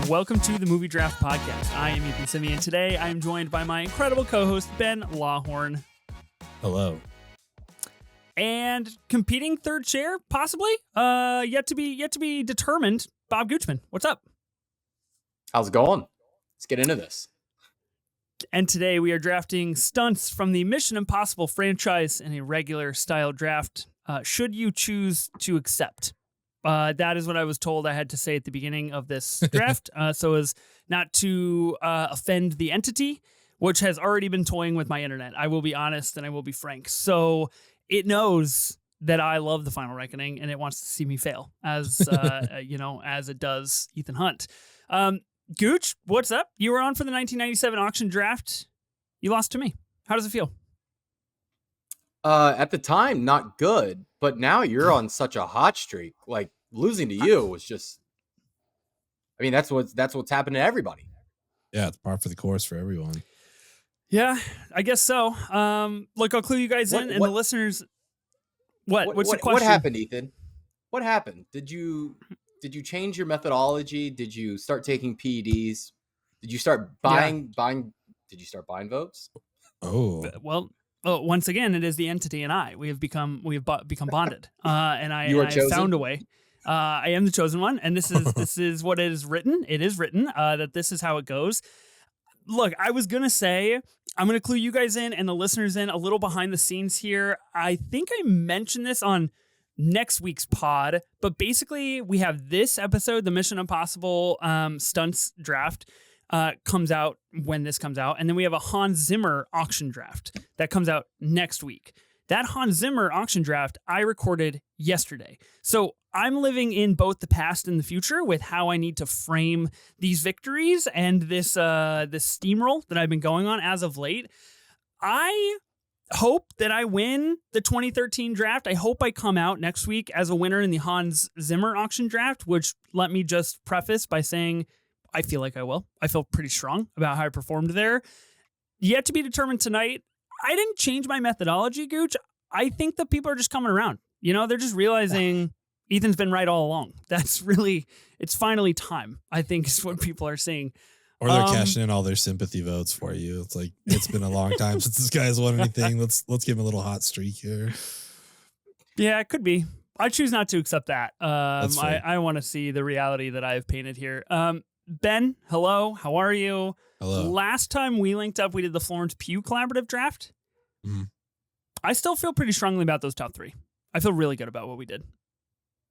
welcome to the Movie Draft Podcast. I am Ethan Simeon. Today I am joined by my incredible co-host, Ben Lawhorn. Hello. And competing third chair, possibly, yet to be determined, Bob Goochman. What's up? How's it going? Let's get into this. And today we are drafting stunts from the Mission Impossible franchise in a regular style draft. Should you choose to accept? That is what I was told I had to say at the beginning of this draft, so as not to offend the entity, which has already been toying with my internet. I will be honest and I will be frank. So it knows that I love The Final Reckoning and it wants to see me fail, as as it does Ethan Hunt. Gooch, what's up? You were on for the 1997 auction draft. You lost to me. How does it feel? At the time, not good, but now you're on such a hot streak. Like, losing to you was just, I mean, that's what's happened to everybody. Yeah, it's par for the course for everyone. Yeah, I guess so. Look, I'll clue you guys in, and the listeners. What's the question? What happened, Ethan? What happened? Did you change your methodology? Did you start taking PEDs? Did you start buying? Did you start buying votes? Oh, well. Oh, once again, it is the entity and I. We have become bonded, and I found a way. I am the chosen one, and this is what it is written. It is written that this is how it goes. Look, I was gonna say I'm gonna clue you guys in and the listeners in a little behind the scenes here. I think I mentioned this on next week's pod, but basically we have this episode, the Mission Impossible Stunts Draft. Comes out when this comes out. And then we have a Hans Zimmer auction draft that comes out next week. That Hans Zimmer auction draft I recorded yesterday. So I'm living in both the past and the future with how I need to frame these victories and this steamroll that I've been going on as of late. I hope that I win the 2013 draft. I hope I come out next week as a winner in the Hans Zimmer auction draft, which let me just preface by saying I feel like I will. I feel pretty strong about how I performed there. Yet to be determined tonight. I didn't change my methodology, Gooch. I think that people are just coming around. You know, they're just realizing Ethan's been right all along. It's finally time, I think, is what people are saying. Or they're cashing in all their sympathy votes for you. It's like, it's been a long time since this guy's won anything. Let's give him a little hot streak here. Yeah, it could be. I choose not to accept that. I want to see the reality that I've painted here. Ben, hello. How are you? Hello. Last time we linked up, we did the Florence Pugh collaborative draft. Mm-hmm. I still feel pretty strongly about those top three. I feel really good about what we did.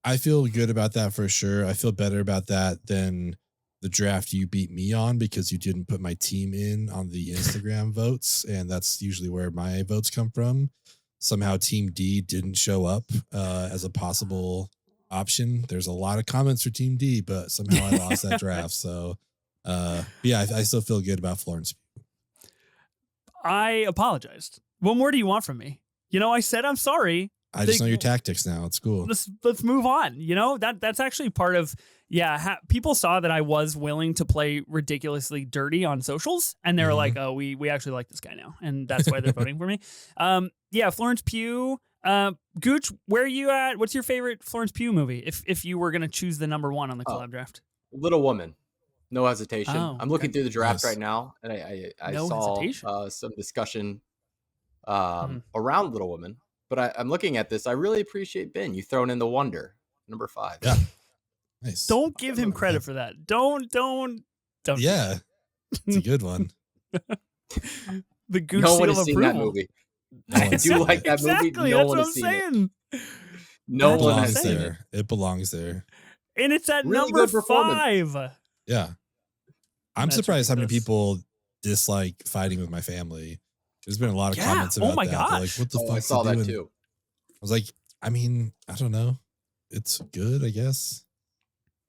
I feel good about that for sure. I feel better about that than the draft you beat me on because you didn't put my team in on the Instagram votes. And that's usually where my votes come from. Somehow Team D didn't show up as a possible option. There's a lot of comments for Team D, but somehow I lost that draft. So, I still feel good about Florence. I apologized. What more do you want from me? You know, I said I'm sorry. I just know your tactics now. It's cool. Let's move on. You know, that's actually part of people saw that I was willing to play ridiculously dirty on socials, and they were like, "Oh, we actually like this guy now," and that's why they're voting for me. Florence Pugh. Gooch, where are you at? What's your favorite Florence Pugh movie? If you were going to choose the number one on the collab draft, Little Woman, no hesitation. Oh, I'm looking through the draft Nice. right now, and I No saw some discussion around Little Woman. But I'm looking at this. I really appreciate Ben. You thrown in The Wonder, number 5. Yeah, nice. don't give him credit for that. Don't. Yeah, it's a good one. The Gooch No seal one of has seen approval. that movie. No I one's do seen like it. that movie. Exactly, No that's one what I'm has seen saying. it. No It one belongs has seen it. there. It belongs there. And it's at Really number good performance. 5. Yeah. I'm That's surprised how many ridiculous. people dislike fighting with my family. There's been a lot of comments about Oh my that. They're like, gosh. what the Oh, fuck I saw is he that doing? too. I was like, I mean, I don't know. It's good, I guess.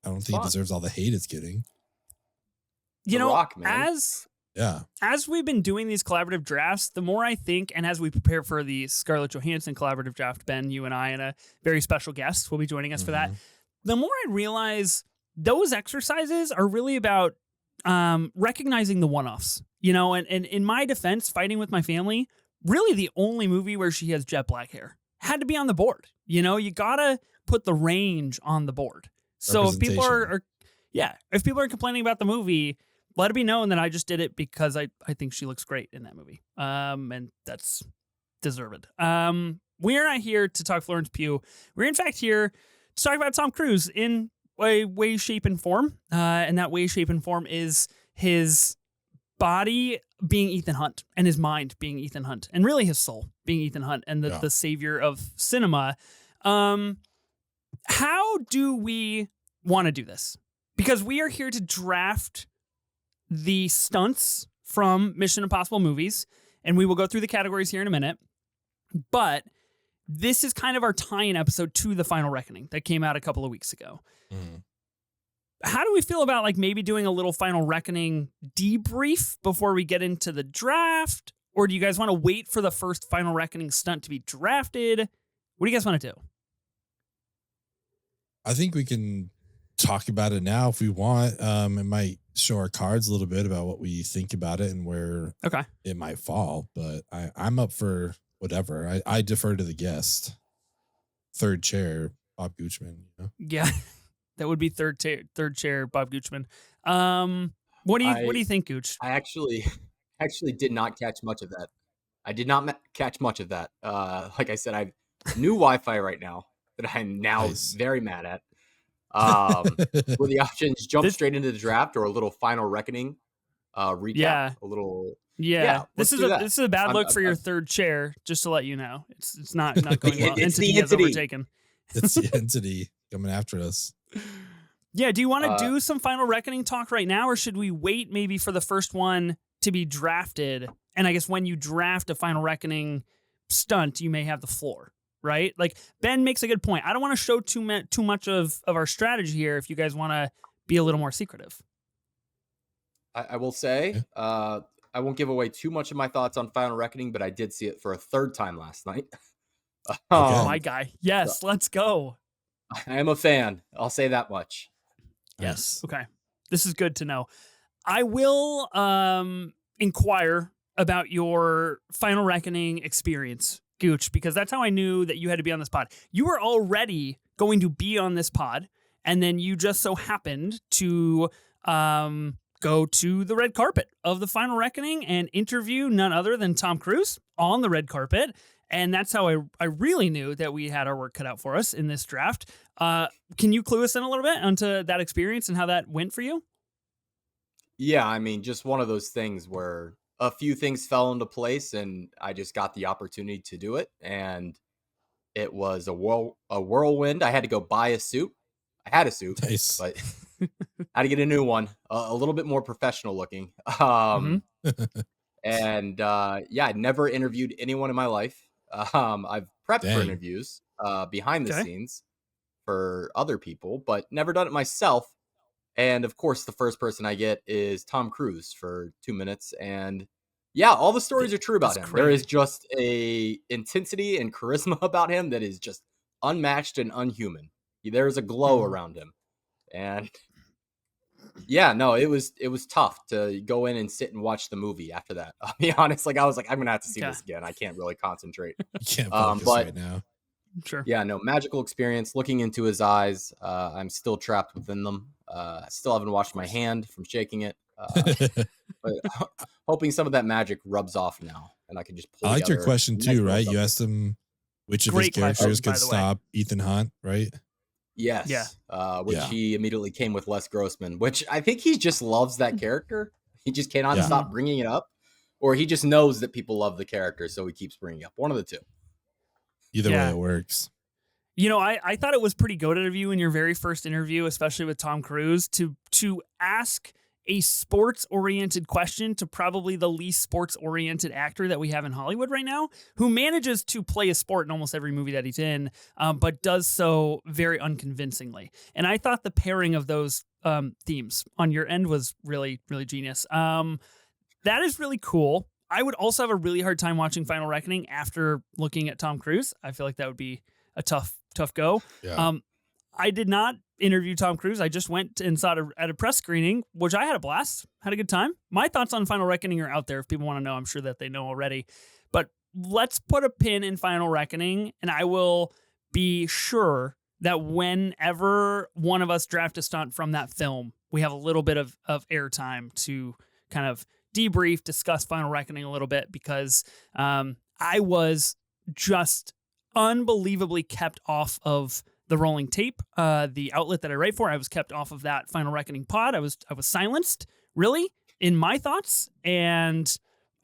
I don't think it fun. deserves all the hate it's getting. You The know, Rock, man. Yeah. as we've been doing these collaborative drafts, the more I think, and as we prepare for the Scarlett Johansson collaborative draft, Ben, you and I, and a very special guest will be joining us for that, the more I realize those exercises are really about recognizing the one-offs. You know, and in my defense, fighting with my family, really the only movie where she has jet black hair had to be on the board. You know, you gotta put the range on the board. So if people are Yeah. If people are complaining about the movie, let it be known that I just did it because I think she looks great in that movie. And that's deserved. We are not here to talk Florence Pugh. We're in fact here to talk about Tom Cruise in a way, shape, and form. And that way, shape, and form is his body being Ethan Hunt and his mind being Ethan Hunt and really his soul being Ethan Hunt and the savior of cinema. How do we want to do this? Because we are here to draft the stunts from Mission Impossible movies, and we will go through the categories here in a minute. But this is kind of our tie-in episode to The Final Reckoning that came out a couple of weeks ago. Mm. How do we feel about like maybe doing a little Final Reckoning debrief before we get into the draft? Or do you guys want to wait for the first Final Reckoning stunt to be drafted? What do you guys want to do? I think we can talk about it now if we want. It might show our cards a little bit about what we think about it and where it might fall. But I'm up for whatever. I defer to the guest. Third chair, Bob Goochman. You know? Yeah, that would be third chair, Bob Goochman. What do you think, Gooch? I actually did not catch much of that. I did not catch much of that. Like I said, I have new Wi-Fi right now that I'm now very mad at. Were the options jump straight into the draft or a little Final Reckoning recap? Yeah. A little. Yeah. This is a bad look for your third chair, just to let you know. It's not going well. It's entity the has overtaken. It's the entity coming after us. Yeah, do you want to do some Final Reckoning talk right now, or should we wait maybe for the first one to be drafted? And I guess when you draft a Final Reckoning stunt, you may have the floor. Right? Like Ben makes a good point. I don't want to show too much of our strategy here if you guys want to be a little more secretive. I will say, I won't give away too much of my thoughts on Final Reckoning, but I did see it for a third time last night. My guy. Yes, let's go. I am a fan. I'll say that much. Yes. Okay. This is good to know. I will inquire about your Final Reckoning experience, Gooch, because that's how I knew that you had to be on this pod. You were already going to be on this pod, and then you just so happened to go to the red carpet of the Final Reckoning and interview none other than Tom Cruise on the red carpet. And that's how I really knew that we had our work cut out for us in this draft. Can you clue us in a little bit onto that experience and how that went for you? Yeah, I mean, just one of those things where a few things fell into place and I just got the opportunity to do it. And it was a whirlwind. I had to go buy a suit. I had a suit, but I had to get a new one, a little bit more professional looking. And I'd never interviewed anyone in my life. I've prepped for interviews behind the scenes for other people, but never done it myself. And of course, the first person I get is Tom Cruise for 2 minutes. And yeah, all the stories are true about him. Crazy. There is just a intensity and charisma about him that is just unmatched and unhuman. There's a glow around him. And yeah, no, it was tough to go in and sit and watch the movie after that. I'll be honest. I was like, I'm going to have to see this again. I can't really concentrate. You can't focus right now. Sure. Yeah, no, magical experience. Looking into his eyes, I'm still trapped within them. I still haven't washed my hand from shaking it. But hoping some of that magic rubs off now, and I can just pull. I like your question too, right? You asked him which of his characters could stop Ethan Hunt, right? Yes. Yeah. Which he immediately came with Les Grossman, which I think he just loves that character. He just cannot stop bringing it up, or he just knows that people love the character, so he keeps bringing it up. One of the two. Either way, it works. You know, I thought it was pretty goated of you in your very first interview, especially with Tom Cruise, to ask a sports-oriented question to probably the least sports-oriented actor that we have in Hollywood right now, who manages to play a sport in almost every movie that he's in, but does so very unconvincingly. And I thought the pairing of those themes on your end was really, really genius. That is really cool. I would also have a really hard time watching Final Reckoning after looking at Tom Cruise. I feel like that would be a tough go. Yeah. I did not interview Tom Cruise. I just went and saw it at a press screening, which I had a blast, had a good time. My thoughts on Final Reckoning are out there. If people want to know, I'm sure that they know already. But let's put a pin in Final Reckoning, and I will be sure that whenever one of us draft a stunt from that film, we have a little bit of airtime to kind of debrief, discuss Final Reckoning a little bit, because I was just unbelievably kept off of the rolling tape, the outlet that I write for. I was kept off of that Final Reckoning pod. I was silenced, really, in my thoughts, and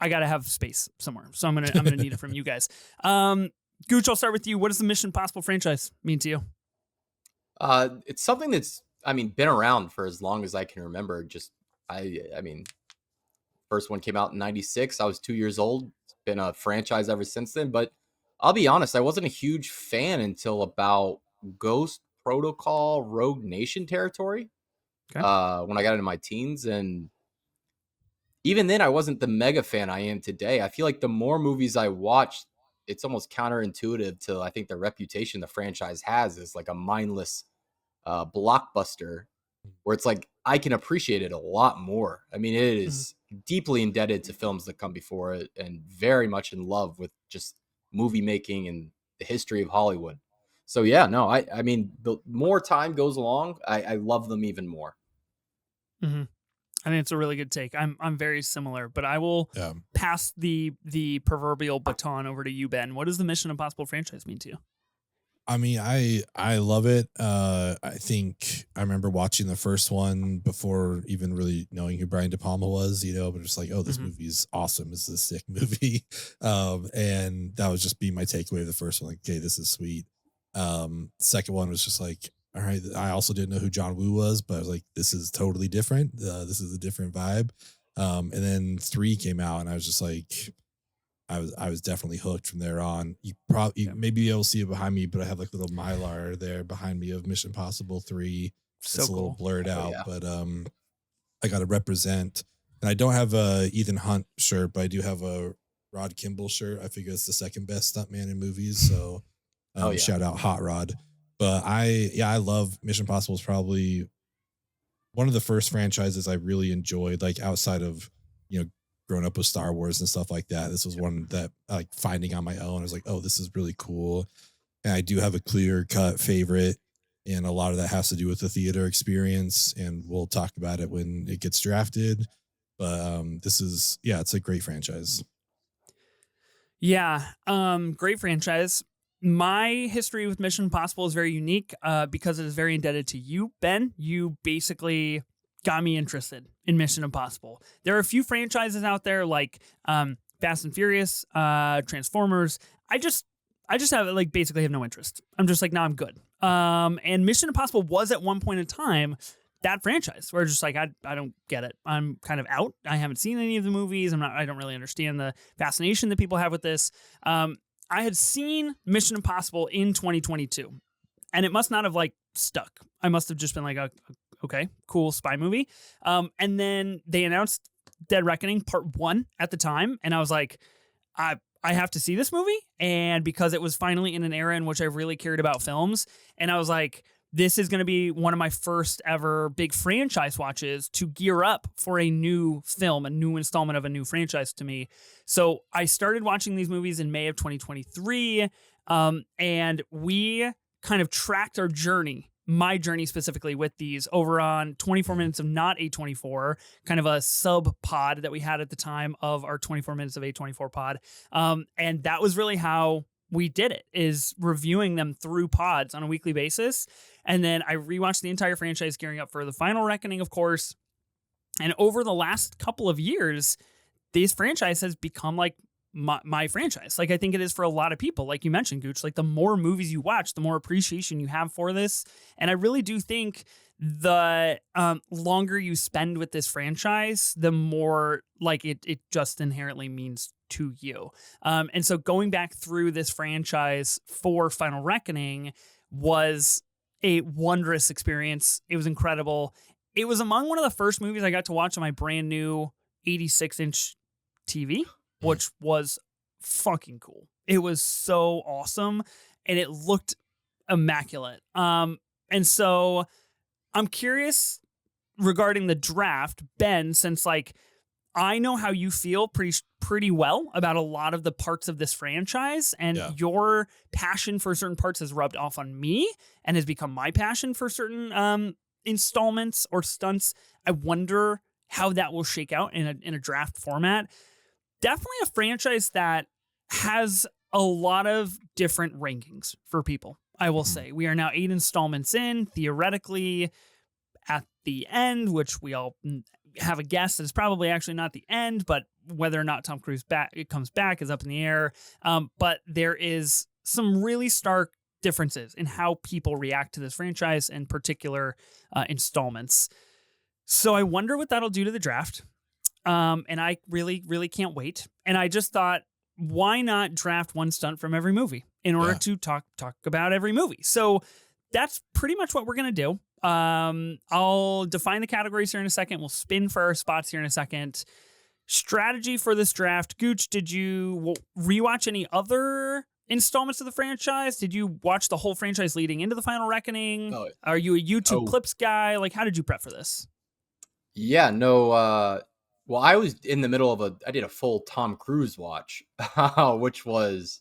I got to have space somewhere. So I'm gonna need it from you guys. Gooch, I'll start with you. What does the Mission Impossible franchise mean to you? It's something that's, been around for as long as I can remember. First one came out in 96. I was 2 years old. It's been a franchise ever since then. But I'll be honest, I wasn't a huge fan until about Ghost Protocol Rogue Nation territory. Okay. When I got into my teens. And even then, I wasn't the mega fan I am today. I feel like the more movies I watch, it's almost counterintuitive to, I think, the reputation the franchise has as like a mindless blockbuster, where it's like I can appreciate it a lot more. It is deeply indebted to films that come before it, and very much in love with just movie making and the history of Hollywood. So yeah, no, the more time goes along, I love them even more. Mm-hmm. I think it's a really good take. I'm very similar, but I will pass the proverbial baton over to you, Ben. What does the Mission Impossible franchise mean to you? I love it. I think I remember watching the first one before even really knowing who Brian De Palma was, but just like, oh, this movie is awesome. This is a sick movie. And that was just being my takeaway of the first one. Like, okay, this is sweet. Second one was just like, all right. I also didn't know who John Woo was, but I was like, this is totally different. This is a different vibe. And then 3 came out, and I was just like, I was definitely hooked from there on. You probably maybe you'll see it behind me, but I have like little Mylar there behind me of Mission Impossible 3. So it's a little cool. blurred out, but I got to represent. And I don't have a Ethan Hunt shirt, but I do have a Rod Kimball shirt. I figure it's the second best stuntman in movies. So shout out Hot Rod. But I love Mission Impossible. Is probably one of the first franchises I really enjoyed, like outside of, growing up with Star Wars and stuff like that. This was one that like finding on my own. I was like, oh, this is really cool. And I do have a clear cut favorite. And a lot of that has to do with the theater experience. And we'll talk about it when it gets drafted. But it's a great franchise. Yeah. Great franchise. My history with Mission Impossible is very unique because it is very indebted to you, Ben. You basically got me interested in Mission Impossible. There are a few franchises out there like Fast and Furious, Transformers. I just have basically have no interest. I'm just like, no, I'm good. And Mission Impossible was at one point in time that franchise where just like, I don't get it. I'm kind of out. I haven't seen any of the movies. I don't really understand the fascination that people have with this. I had seen Mission Impossible in 2022, and it must not have stuck. I must have just been like, okay, cool spy movie. And then they announced Dead Reckoning Part 1 at the time. And I was like, I have to see this movie. And because it was finally in an era in which I really cared about films. And I was like, this is going to be one of my first ever big franchise watches to gear up for a new film, a new installment of a new franchise to me. So I started watching these movies in May of 2023. And we kind of tracked our journey, my journey specifically with these, over on 24 Minutes of Not A24, kind of a sub pod that we had at the time of our 24 Minutes of A24 pod. And that was really how we did it, is reviewing them through pods on a weekly basis. And then I rewatched the entire franchise, gearing up for the Final Reckoning, of course. And over the last couple of years, this franchise has become like my franchise. Like I think it is for a lot of people. Like you mentioned, Gooch, like the more movies you watch, the more appreciation you have for this. And I really do think the longer you spend with this franchise, the more like it just inherently means to you. And so going back through this franchise for Final Reckoning was a wondrous experience. It was incredible. It was among one of the first movies I got to watch on my brand new 86-inch TV, which was fucking cool. It was so awesome, and it looked immaculate. And so I'm curious regarding the draft, Ben, since like I know how you feel pretty well about a lot of the parts of this franchise, and your passion for certain parts has rubbed off on me and has become my passion for certain installments or stunts. I wonder how that will shake out in a draft format. Definitely a franchise that has a lot of different rankings for people. I will say we are now 8 installments in, theoretically at the end, which we all have a guess that it's probably actually not the end, but whether or not Tom Cruise comes back is up in the air. But there is some really stark differences in how people react to this franchise in particular installments. So I wonder what that'll do to the draft. And I really, really can't wait. And I just thought, why not draft one stunt from every movie in order to talk about every movie? So that's pretty much what we're going to do. I'll define the categories here in a second. We'll spin for our spots here in a second. Strategy for this draft. Gooch, did you rewatch any other installments of the franchise? Did you watch the whole franchise leading into the Final Reckoning? Oh. Are you a YouTube clips guy? Like, how did you prep for this? Yeah, no. Well, I was in the middle of I did a full Tom Cruise watch, which was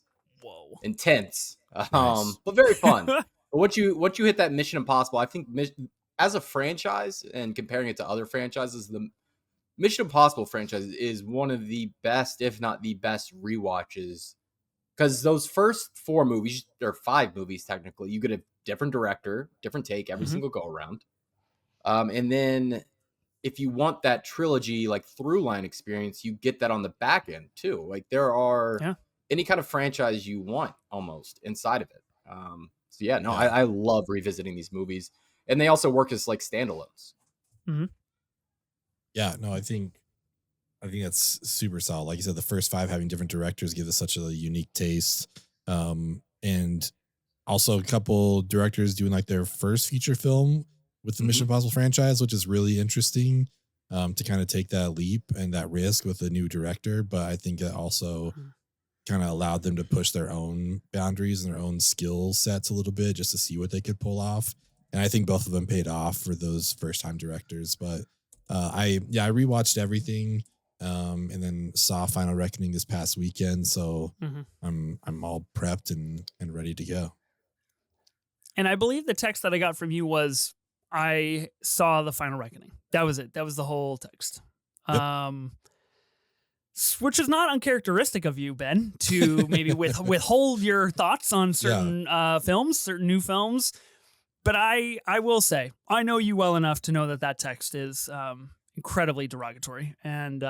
intense, Nice. but very fun. What you hit that Mission Impossible, I think as a franchise and comparing it to other franchises, the Mission Impossible franchise is one of the best, if not the best rewatches, because those first 4 movies, or 5 movies technically, you get a different director, different take every single go around. And then if you want that trilogy, like through line experience, you get that on the back end too. Like there are any kind of franchise you want almost inside of it. So yeah, no, I love revisiting these movies, and they also work as like standalones. Mm-hmm. Yeah, no, I think that's super solid. Like you said, the first 5 having different directors give us such a unique taste. And also a couple directors doing like their first feature film with the Mission Impossible franchise, which is really interesting to kind of take that leap and that risk with a new director. But I think it also kind of allowed them to push their own boundaries and their own skill sets a little bit just to see what they could pull off. And I think both of them paid off for those first time directors. But I rewatched everything and then saw Final Reckoning this past weekend. So I'm all prepped and ready to go. And I believe the text that I got from you was, I saw the Final Reckoning. That was it. That was the whole text. Yep. Which is not uncharacteristic of you, Ben, to maybe withhold your thoughts on certain films, certain new films. But I will say, I know you well enough to know that text is incredibly derogatory. And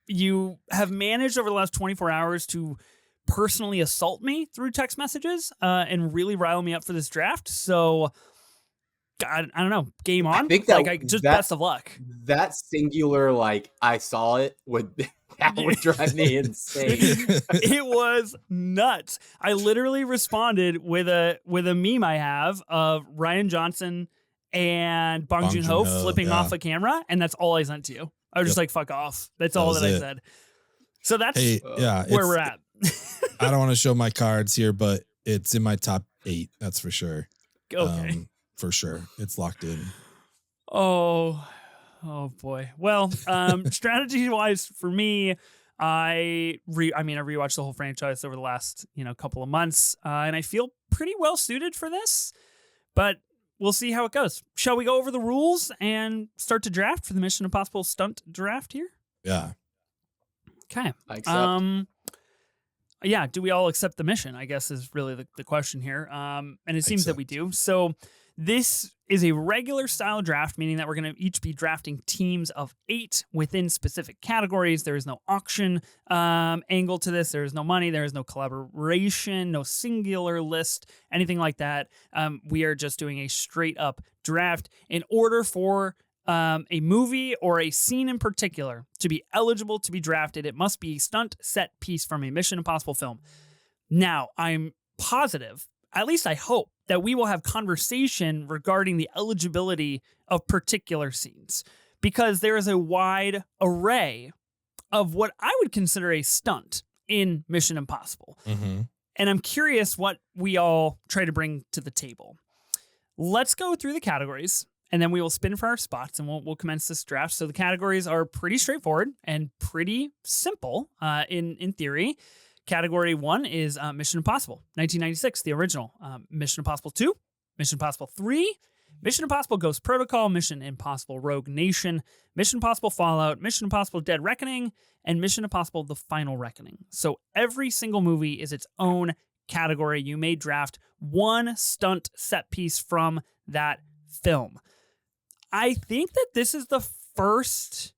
you have managed over the last 24 hours to personally assault me through text messages and really rile me up for this draft. So I don't know. Game on. I think that, best of luck. That singular, I saw it would drive me insane. It was nuts. I literally responded with a meme I have of Ryan Johnson and Bong Joon-ho flipping off a camera, and that's all I sent to you. I was just like, "Fuck off." That's all that I said. So that's where we're at. I don't want to show my cards here, but it's in my top 8. That's for sure. Okay. For sure. It's locked in. Oh boy. Well, strategy wise for me, I rewatched the whole franchise over the last, couple of months, and I feel pretty well suited for this, but we'll see how it goes. Shall we go over the rules and start to draft for the Mission Impossible stunt draft here? Yeah. Okay. I accept. Yeah. Do we all accept the mission? I guess is really the question here. And it seems that we do. So this is a regular style draft, meaning that we're going to each be drafting teams of 8 within specific categories. There is no auction angle to this. There is no money. There is no collaboration, no singular list, anything like that. We are just doing a straight up draft. In order for a movie or a scene in particular to be eligible to be drafted, it must be a stunt set piece from a Mission Impossible film. Now, I'm positive, at least I hope, that we will have conversation regarding the eligibility of particular scenes, because there is a wide array of what I would consider a stunt in Mission Impossible. Mm-hmm. And I'm curious what we all try to bring to the table. Let's go through the categories, and then we will spin for our spots, and we'll commence this draft. So the categories are pretty straightforward and pretty simple in theory. Category 1 is Mission Impossible, 1996, the original. Mission Impossible 2, Mission Impossible 3, Mission Impossible Ghost Protocol, Mission Impossible Rogue Nation, Mission Impossible Fallout, Mission Impossible Dead Reckoning, and Mission Impossible The Final Reckoning. So every single movie is its own category. You may draft one stunt set piece from that film. I think that this is the first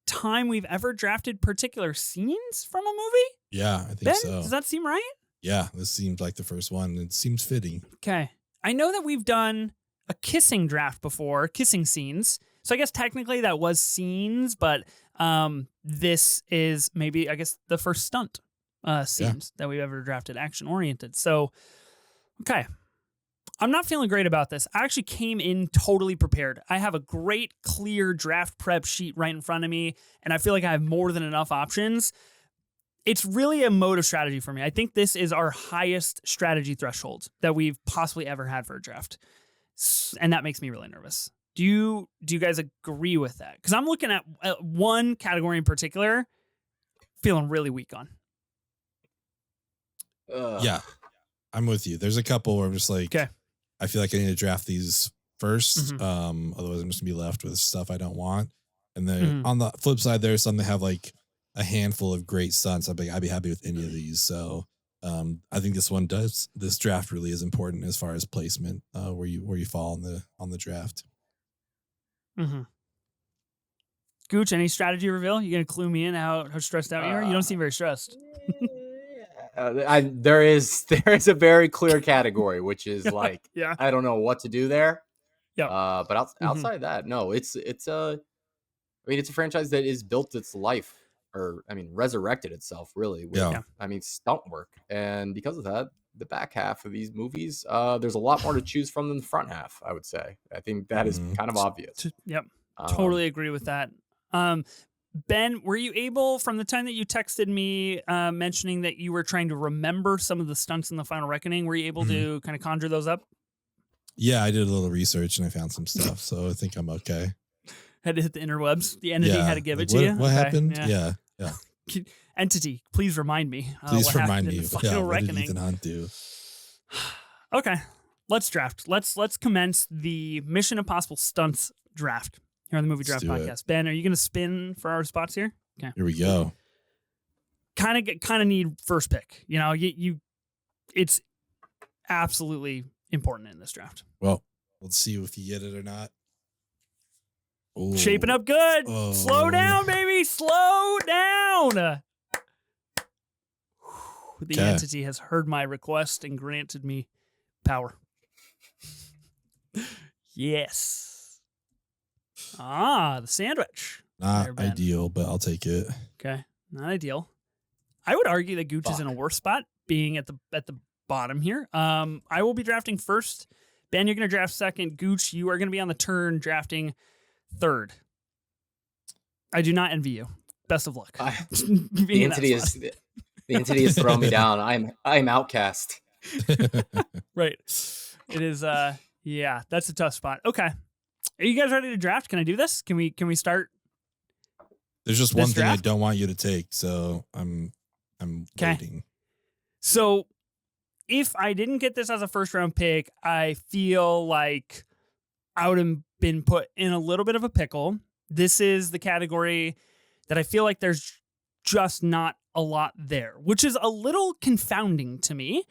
time we've ever drafted particular scenes from a movie. Yeah, I think Ben, so. Does that seem right? Yeah, this seems like the first one. It seems fitting. Okay. I know that we've done a kissing draft before, kissing scenes. So I guess technically that was scenes, but this is maybe, I guess, the first stunt scenes that we've ever drafted, action-oriented. So, okay. I'm not feeling great about this. I actually came in totally prepared. I have a great, clear draft prep sheet right in front of me, and I feel like I have more than enough options. It's really a mode of strategy for me. I think this is our highest strategy threshold that we've possibly ever had for a draft. And that makes me really nervous. Do you guys agree with that? Because I'm looking at one category in particular, feeling really weak on. Yeah, I'm with you. There's a couple where I'm just like, okay. I feel like I need to draft these first. Otherwise, I'm just gonna be left with stuff I don't want. And then on the flip side, there's some that have like a handful of great stunts. I'd be happy with any of these. So I think this draft really is important as far as placement, where you fall on the draft. Gooch, any strategy reveal? You gonna clue me in how stressed out you are? You don't seem very stressed. There is a very clear category, which is like, I don't know what to do there. Yeah. But outside of that, no, it's a franchise that is built its life, or resurrected itself really with, stunt work. And because of that, the back half of these movies, there's a lot more to choose from than the front half, I would say. I think that is kind of obvious. Yep. Totally agree with that. Ben, were you able, from the time that you texted me mentioning that you were trying to remember some of the stunts in The Final Reckoning, were you able to kind of conjure those up? Yeah, I did a little research and I found some stuff, so I think I'm okay. Had to hit the interwebs. The entity had to give it to you. What happened? Yeah. Entity, please remind me. Please remind me. The Final Reckoning. What did Ethan Hunt do? Okay, let's draft. Let's commence the Mission Impossible Stunts draft here on the Movie Draft Podcast. Ben, are you going to spin for our spots here? Okay. Here we go. Kind of need first pick. You know, it's absolutely important in this draft. Well, let's see if you get it or not. Ooh. Shaping up good. Oh. Slow down, baby. Slow down. The entity has heard my request and granted me power. Yes. The sandwich. Not ideal, but I'll take it. Okay. Not ideal. I would argue that Gooch is in a worse spot, being at the bottom here. I will be drafting first. Ben, you're going to draft second. Gooch, you are going to be on the turn drafting third. I do not envy you. Best of luck. The entity is throwing me down. I'm outcast. Right. It is. That's a tough spot. Okay. Are you guys ready to draft? Can I do this? Can we start? There's just one thing I don't want you to take, so I'm waiting. So if I didn't get this as a first round pick, I feel like I would have been put in a little bit of a pickle. This is the category that I feel like there's just not a lot there, which is a little confounding to me.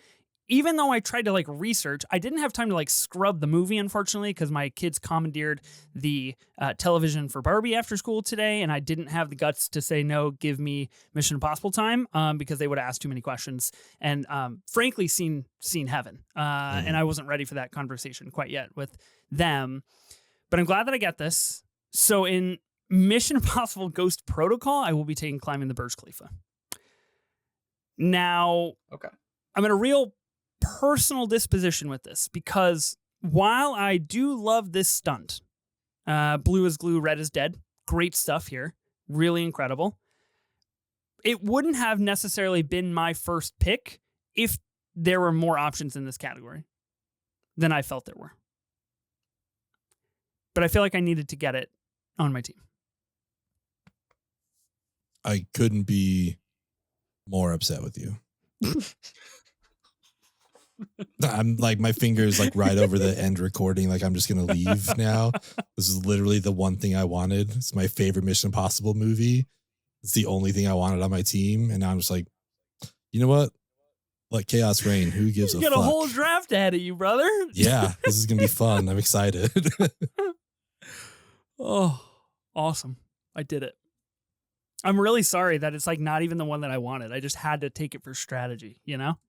Even though I tried to research, I didn't have time to scrub the movie, unfortunately, because my kids commandeered the television for Barbie after school today, and I didn't have the guts to say, no, give me Mission Impossible time, because they would have asked too many questions and frankly seen heaven. And I wasn't ready for that conversation quite yet with them. But I'm glad that I get this. So in Mission Impossible Ghost Protocol, I will be taking Climbing the Burj Khalifa. Now, I'm in a real personal disposition with this, because while I do love this stunt, blue is glue, red is dead, great stuff here, really incredible, it wouldn't have necessarily been my first pick if there were more options in this category than I felt there were. But I feel like I needed to get it on my team. I couldn't be more upset with you. I'm like, my fingers like right over the end recording. Like, I'm just going to leave now. This is literally the one thing I wanted. It's my favorite Mission Impossible movie. It's the only thing I wanted on my team. And now I'm just like, you know what? Let chaos reign. Who gives a fuck? You got a whole draft ahead of you, brother. Yeah, this is going to be fun. I'm excited. Oh, awesome. I did it. I'm really sorry that it's like not even the one that I wanted. I just had to take it for strategy, you know?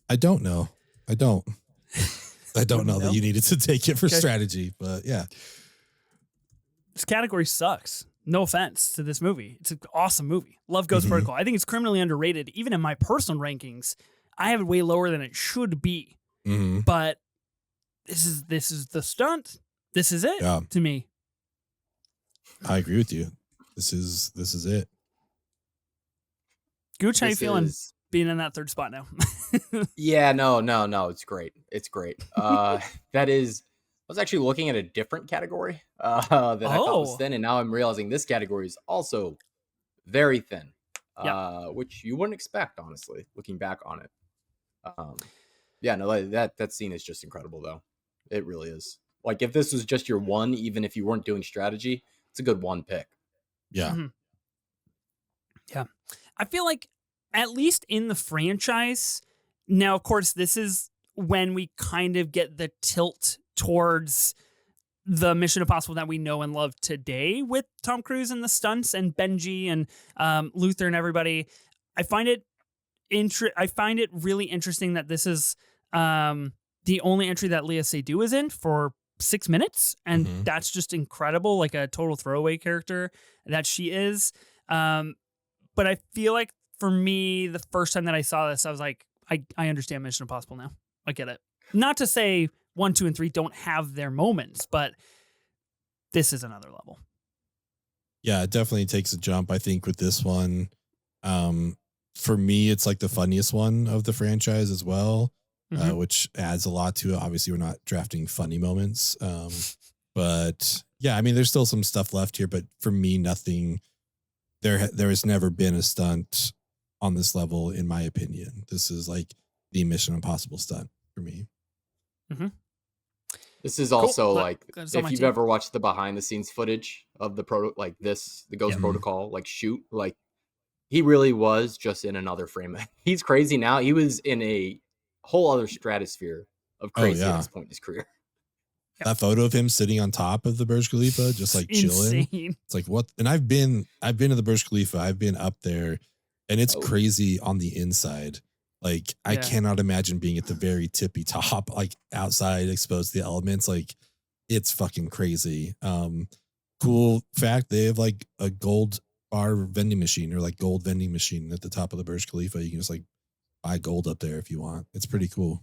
I don't know. I don't know that you needed to take it for strategy, but yeah. This category sucks. No offense to this movie. It's an awesome movie. Love Ghost Protocol. I think it's criminally underrated. Even in my personal rankings, I have it way lower than it should be. But this is the stunt. This is it to me. I agree with you. This is it. Gooch, how you feeling being in that third spot now? Yeah, no. It's great. It's great. That is, I was actually looking at a different category that I thought was thin, and now I'm realizing this category is also very thin, which you wouldn't expect, honestly, looking back on it. That scene is just incredible, though. It really is. Like, if this was just your one, even if you weren't doing strategy, it's a good one pick. Yeah. Yeah. I feel like, at least in the franchise, now, of course, this is when we kind of get the tilt towards the Mission Impossible that we know and love today with Tom Cruise and the stunts and Benji and Luther and everybody. I find it really interesting that this is the only entry that Léa Seydoux is in for 6 minutes, and that's just incredible, like a total throwaway character that she is. But I feel like for me, the first time that I saw this, I was like, I understand Mission Impossible now. I get it. Not to say 1, 2, and 3 don't have their moments, but this is another level. Yeah, it definitely takes a jump, I think, with this one. For me, it's like the funniest one of the franchise as well, which adds a lot to it. Obviously, we're not drafting funny moments. But yeah, I mean, there's still some stuff left here, but for me, nothing. There has never been a stunt on this level, in my opinion. This is like the Mission Impossible stunt for me. This is also like, if you've ever watched the behind the scenes footage of the Ghost Protocol, like shoot, like he really was just in another frame. He's crazy now. He was in a whole other stratosphere of crazy at this point in his career. That photo of him sitting on top of the Burj Khalifa, just like chilling. It's like, what? And I've been to the Burj Khalifa. I've been up there, and it's crazy on the inside. Like, I cannot imagine being at the very tippy top, like outside, exposed to the elements. Like, it's fucking crazy. Cool fact, they have like a gold bar vending machine, or like gold vending machine at the top of the Burj Khalifa. You can just like buy gold up there if you want. It's pretty cool.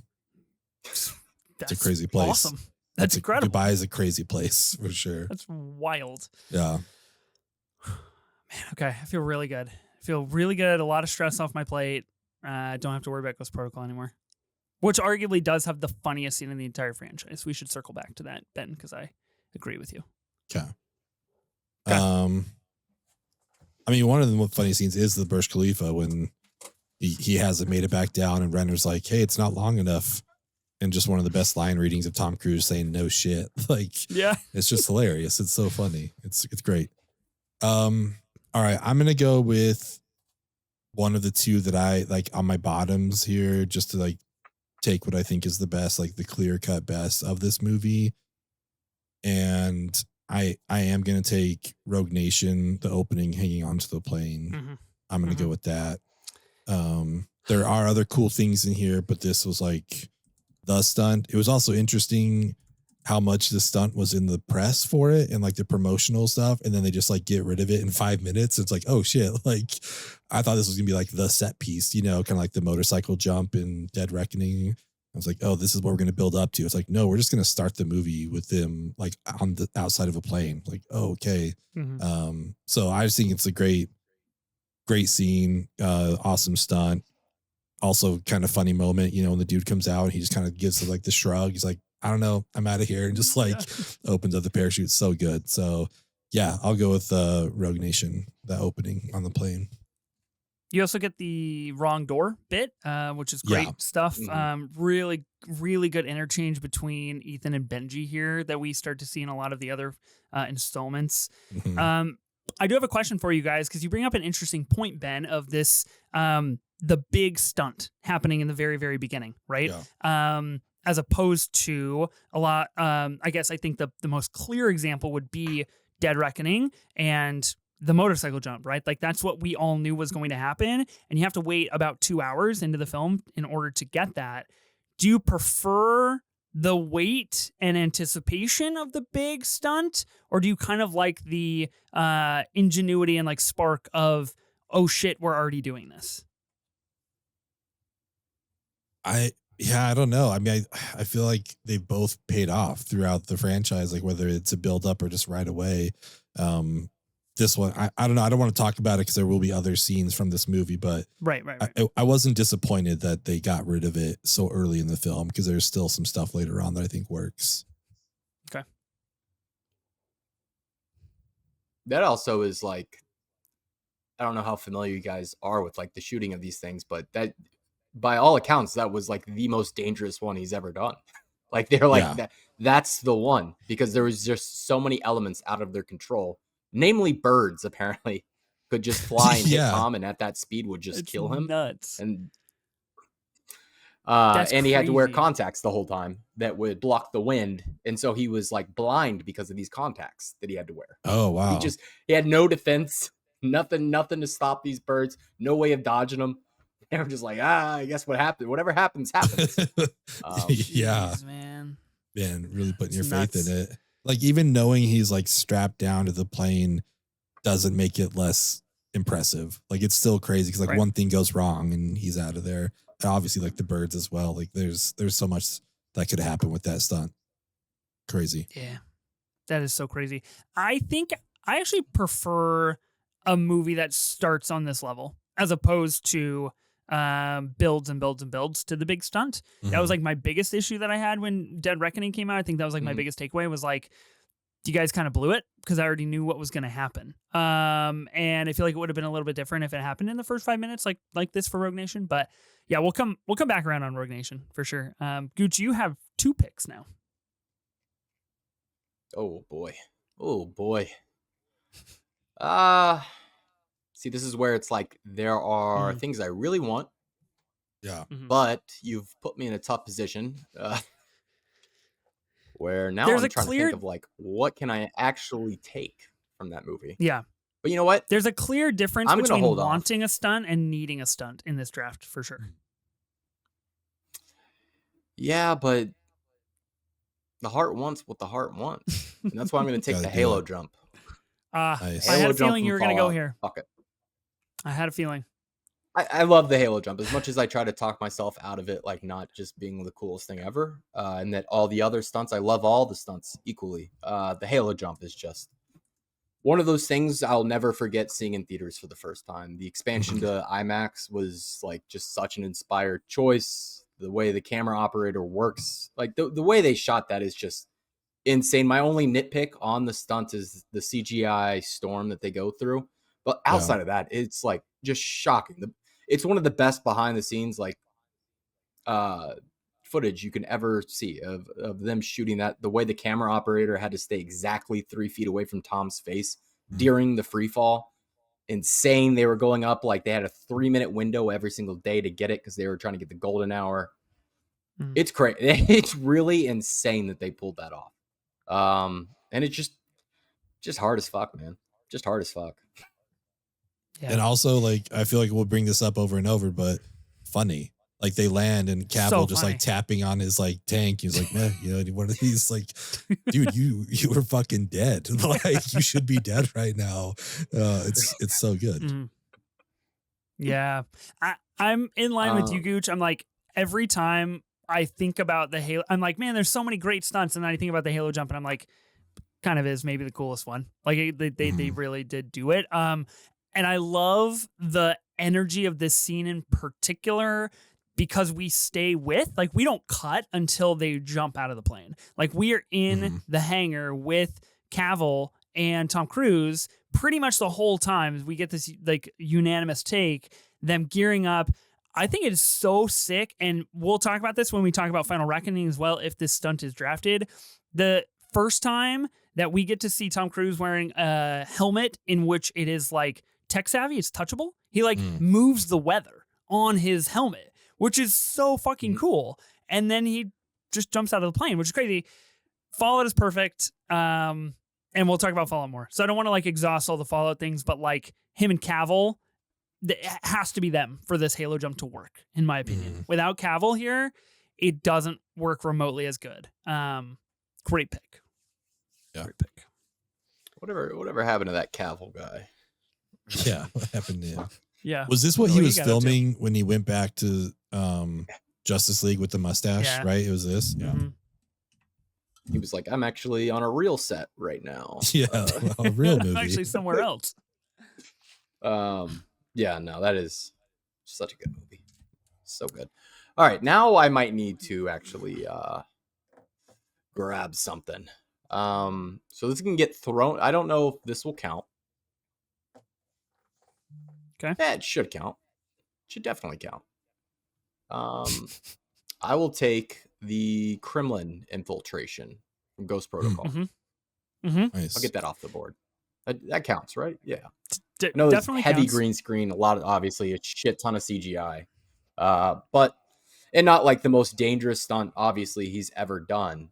It's a crazy place. Awesome. That's incredible. Dubai is a crazy place for sure. That's wild. Yeah. Man, okay. I feel really good. A lot of stress off my plate. I don't have to worry about Ghost Protocol anymore. Which arguably does have the funniest scene in the entire franchise. We should circle back to that, Ben, because I agree with you. Okay. I mean, one of the funny scenes is the Burj Khalifa when he hasn't made it back down, and Renner's like, "Hey, it's not long enough." And just one of the best line readings of Tom Cruise saying no shit. Like, it's just hilarious. It's so funny. It's great. All right. I'm going to go with one of the two that I like on my bottoms here, just to like take what I think is the best, like the clear cut best of this movie. And I am going to take Rogue Nation, the opening, hanging onto the plane. I'm going to go with that. There are other cool things in here, but this was like the stunt. It was also interesting how much the stunt was in the press for it and like the promotional stuff, and then they just like get rid of it in 5 minutes. It's like, oh shit, like I thought this was gonna be like the set piece, you know, kind of like the motorcycle jump in Dead Reckoning. I was like, oh, this is what we're gonna build up to. It's like, no, we're just gonna start the movie with them like on the outside of a plane. Like, oh, okay. So I just think it's a great scene, awesome stunt. Also kind of funny moment, you know, when the dude comes out and he just kind of gives like the shrug. He's like, I don't know, I'm out of here, and just like opens up the parachute. So good. So yeah, I'll go with Rogue Nation, the opening on the plane. You also get the wrong door bit, which is great stuff. Really, really good interchange between Ethan and Benji here that we start to see in a lot of the other installments. I do have a question for you guys, because you bring up an interesting point, Ben, of this, the big stunt happening in the very, very beginning, right? Yeah. As opposed to a lot, I guess I think the most clear example would be Dead Reckoning and the motorcycle jump, right? Like that's what we all knew was going to happen. And you have to wait about 2 hours into the film in order to get that. Do you prefer the wait and anticipation of the big stunt, or do you kind of like the ingenuity and like spark of, oh shit, we're already doing this? I don't know. I mean, I feel like they both paid off throughout the franchise, like whether it's a build up or just right away. This one, I don't know. I don't want to talk about it because there will be other scenes from this movie, but right. I wasn't disappointed that they got rid of it so early in the film, because there's still some stuff later on that I think works. Okay. That also is like, I don't know how familiar you guys are with like the shooting of these things, but that by all accounts, that was like the most dangerous one he's ever done. Like they're like, that's the one, because there was just so many elements out of their control. Namely, birds apparently could just fly and hit Tom, and at that speed would just kill him. Nuts. And he had to wear contacts the whole time that would block the wind, and so he was like blind because of these contacts that he had to wear. Oh wow! He had no defense, nothing to stop these birds, no way of dodging them. They were just like, I guess whatever happens. Yeah, man, really putting your faith in it. Like, even knowing he's like strapped down to the plane doesn't make it less impressive. Like, it's still crazy because like one thing goes wrong and he's out of there. And obviously, like the birds as well. Like, there's so much that could happen with that stunt. Crazy. Yeah, that is so crazy. I think I actually prefer a movie that starts on this level as opposed to builds and builds and builds to the big stunt. That was like my biggest issue that I had when Dead Reckoning came out. I think that was like my biggest takeaway was like, you guys kind of blew it, because I already knew what was going to happen. And I feel like it would have been a little bit different if it happened in the first 5 minutes, like this for Rogue Nation. But yeah, we'll come back around on Rogue Nation for sure. Gooch, you have 2 picks now. Oh boy. See, this is where it's like there are things I really want. Yeah. But you've put me in a tough position where now I'm trying to think of like, what can I actually take from that movie? Yeah. But you know what? There's a clear difference between wanting a stunt and needing a stunt in this draft for sure. Yeah, but the heart wants what the heart wants. And that's why I'm going to take the Halo jump. Nice. I had a feeling you were going to go here. Fuck it. I had a feeling. I love the Halo jump as much as I try to talk myself out of it, like not just being the coolest thing ever. And that all the other stunts, I love all the stunts equally. The Halo jump is just one of those things I'll never forget seeing in theaters for the first time. The expansion to IMAX was like just such an inspired choice. The way the camera operator works, like the way they shot that is just insane. My only nitpick on the stunt is the CGI storm that they go through. But outside of that, it's like just shocking. It's one of the best behind the scenes like footage you can ever see of them shooting that. The way the camera operator had to stay exactly 3 feet away from Tom's face during the free fall. Insane. They were going up like they had a 3-minute window every single day to get it because they were trying to get the golden hour. It's crazy. It's really insane that they pulled that off. And it's just hard as fuck, man. Just hard as fuck. Yeah. And also, like, I feel like we'll bring this up over and over, but funny. Like, they land and Cavill just like tapping on his like tank. He's like, man, you know, one of these, like, dude, you were fucking dead. Like, you should be dead right now. It's so good. Yeah, I'm in line with you, Gooch. I'm like, every time I think about the Halo, I'm like, man, there's so many great stunts, and then I think about the Halo jump, and I'm like, kind of is maybe the coolest one. Like they really did do it. And I love the energy of this scene in particular because we stay with, like, we don't cut until they jump out of the plane. Like, we are in the hangar with Cavill and Tom Cruise pretty much the whole time. We get this like unanimous take them gearing up. I think it is so sick, and we'll talk about this when we talk about Final Reckoning as well, if this stunt is drafted. The first time that we get to see Tom Cruise wearing a helmet in which it is like tech savvy, it's touchable. He like moves the weather on his helmet, which is so fucking cool. And then he just jumps out of the plane, which is crazy. Fallout is perfect. And we'll talk about Fallout more. So I don't want to like exhaust all the Fallout things, but like him and Cavill, it has to be them for this Halo jump to work, in my opinion. Without Cavill here, it doesn't work remotely as good. Great pick. Yeah. Great pick. Whatever happened to that Cavill guy? Yeah, what happened to him? Yeah. Was this what he was filming when he went back to Justice League with the mustache, right? It was this? Yeah. He was like, I'm actually on a real set right now. Yeah, a real movie. I'm actually somewhere else. Yeah, no, that is such a good movie. So good. All right, now I might need to actually grab something. So this can get thrown. I don't know if this will count. Okay. Yeah, it should count. Should definitely count. I will take the Kremlin infiltration from Ghost Protocol. Nice. I'll get that off the board. That counts, right? Yeah. No, it's definitely heavy counts. green screen, obviously a shit ton of CGI. But and not like the most dangerous stunt, obviously, he's ever done.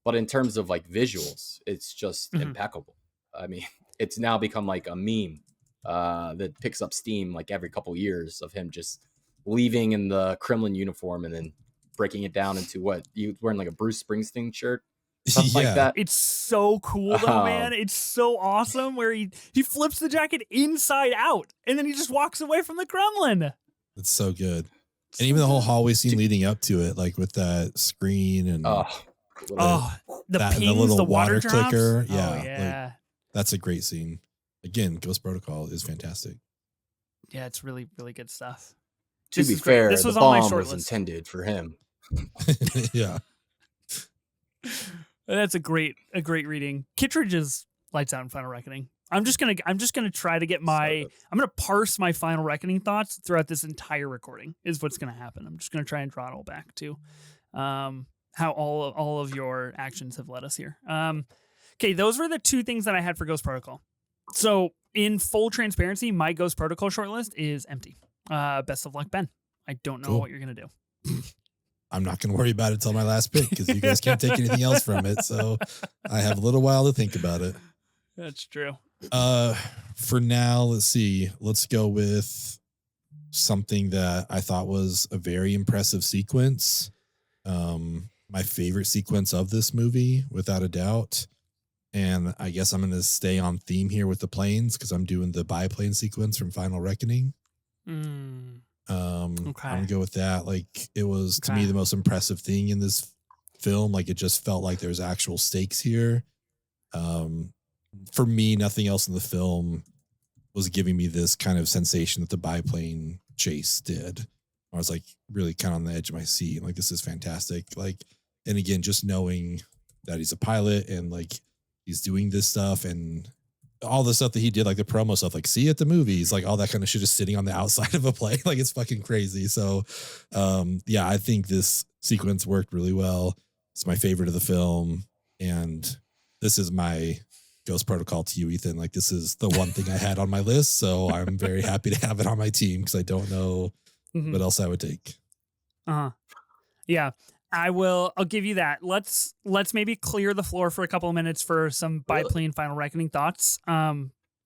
But in terms of like visuals, it's just impeccable. I mean, it's now become like a meme that picks up steam like every couple years of him just leaving in the Kremlin uniform and then breaking it down into what you wearing like a Bruce Springsteen shirt, something like that. It's so cool though, man. It's so awesome where he flips the jacket inside out and then he just walks away from the Kremlin. It's so good. And even the whole hallway scene leading up to it, like with that screen and the pings, the water clicker. Yeah. Oh, yeah. Like, that's a great scene. Again, Ghost Protocol is fantastic. Yeah, it's really, really good stuff. To be fair, this was the bomb was intended for him. Yeah. That's a great reading. Kittredge's lights out in Final Reckoning. I'm just gonna try to get I'm gonna parse my Final Reckoning thoughts throughout this entire recording is what's gonna happen. I'm just gonna try and draw it all back to how all of your actions have led us here. Okay, those were the two things that I had for Ghost Protocol. So in full transparency, my Ghost Protocol shortlist is empty. Best of luck, Ben. I don't know what you're gonna do. I'm not going to worry about it until my last pick because you guys can't take anything else from it. So I have a little while to think about it. That's true. For now, let's see. Let's go with something that I thought was a very impressive sequence. My favorite sequence of this movie, without a doubt. And I guess I'm going to stay on theme here with the planes because I'm doing the biplane sequence from Final Reckoning. I'm gonna go with that. Like it was to me the most impressive thing in this film. Like it just felt like there's actual stakes here. For me, nothing else in the film was giving me this kind of sensation that the biplane chase did. I was like really kind of on the edge of my seat. Like this is fantastic. Like, and again, just knowing that he's a pilot and like he's doing this stuff and all the stuff that he did, like the promo stuff, like see at the movies, like all that kind of shit is sitting on the outside of a plane. Like it's fucking crazy. So, yeah, I think this sequence worked really well. It's my favorite of the film. And this is my Ghost Protocol to you, Ethan. Like this is the one thing I had on my list. So I'm very happy to have it on my team because I don't know what else I would take. Yeah. I'll give you that. Let's maybe clear the floor for a couple of minutes for some biplane Final Reckoning thoughts.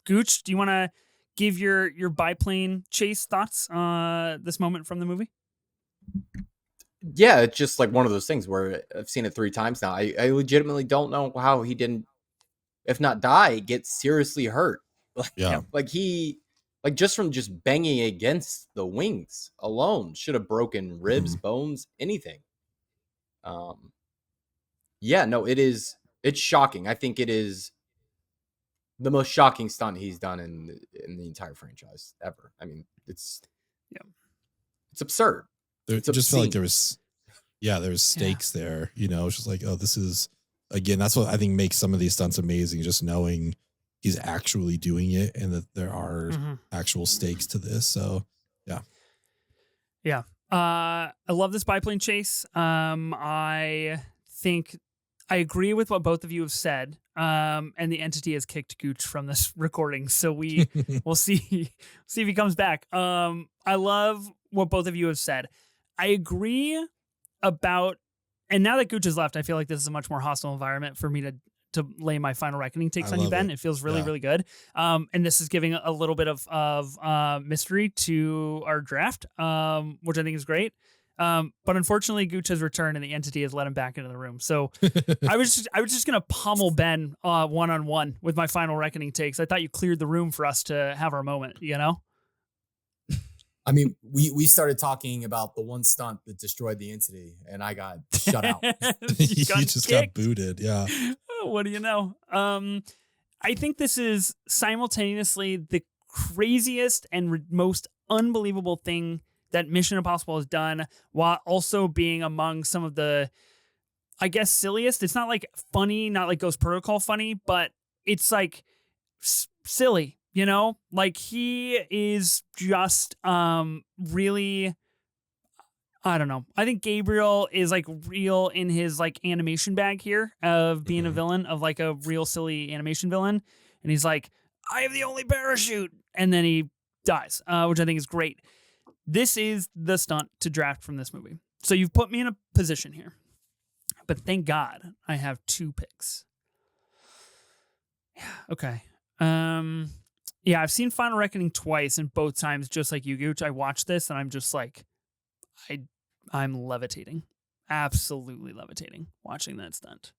Gooch, do you want to give your biplane chase thoughts this moment from the movie? Yeah, it's just like one of those things where I've seen it 3 times now. I legitimately don't know how he didn't, if not die, get seriously hurt. Like just from just banging against the wings alone should have broken ribs, bones, anything. It's shocking. I think it is the most shocking stunt he's done in the entire franchise ever. I mean, it's absurd. It just felt like there was stakes there, you know. It's just like, oh, this is, again, that's what I think makes some of these stunts amazing, just knowing he's actually doing it and that there are actual stakes to this. So Yeah. I love this biplane chase. I think I agree with what both of you have said. And the entity has kicked Gooch from this recording, so we'll see if he comes back. I love what both of you have said. I agree about, and now that Gooch has left, I feel like this is a much more hostile environment for me to lay my final reckoning takes on you, Ben. It feels really, really good. And this is giving a little bit of mystery to our draft, which I think is great. But unfortunately, Gooch has returned and the entity has let him back into the room. So I was just gonna pummel Ben one-on-one with my final reckoning takes. I thought you cleared the room for us to have our moment, you know? I mean, we started talking about the one stunt that destroyed the entity, and I got shut out. You just got booted. Yeah. What do you know? I think this is simultaneously the craziest and most unbelievable thing that Mission Impossible has done, while also being among some of the, I guess, silliest. It's not like funny, not like Ghost Protocol funny, but it's like silly. You know, like he is just really, I don't know. I think Gabriel is like real in his like animation bag here of being a villain, of like a real silly animation villain. And he's like, I have the only parachute. And then he dies, which I think is great. This is the stunt to draft from this movie. So you've put me in a position here, but thank God I have 2 picks. Yeah. Okay. Yeah, I've seen Final Reckoning twice, and both times, just like you, Gooch, I watched this, and I'm just like, I'm levitating. Absolutely levitating watching that stunt.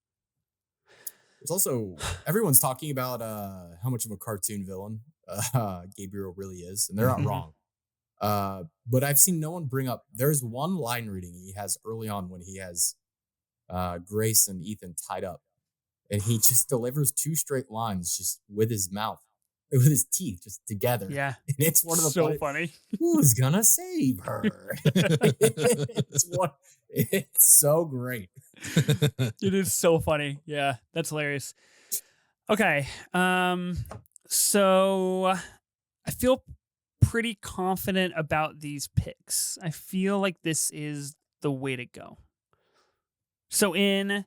There's also, everyone's talking about how much of a cartoon villain Gabriel really is, and they're not wrong. But I've seen no one bring up, there's one line reading he has early on when he has Grace and Ethan tied up, and he just delivers 2 straight lines just with his mouth. With his teeth just together. Yeah. And it's one of the so funny. Who's gonna save her? It's so great. It is so funny. Yeah, that's hilarious. Okay. So I feel pretty confident about these picks. I feel like this is the way to go. So in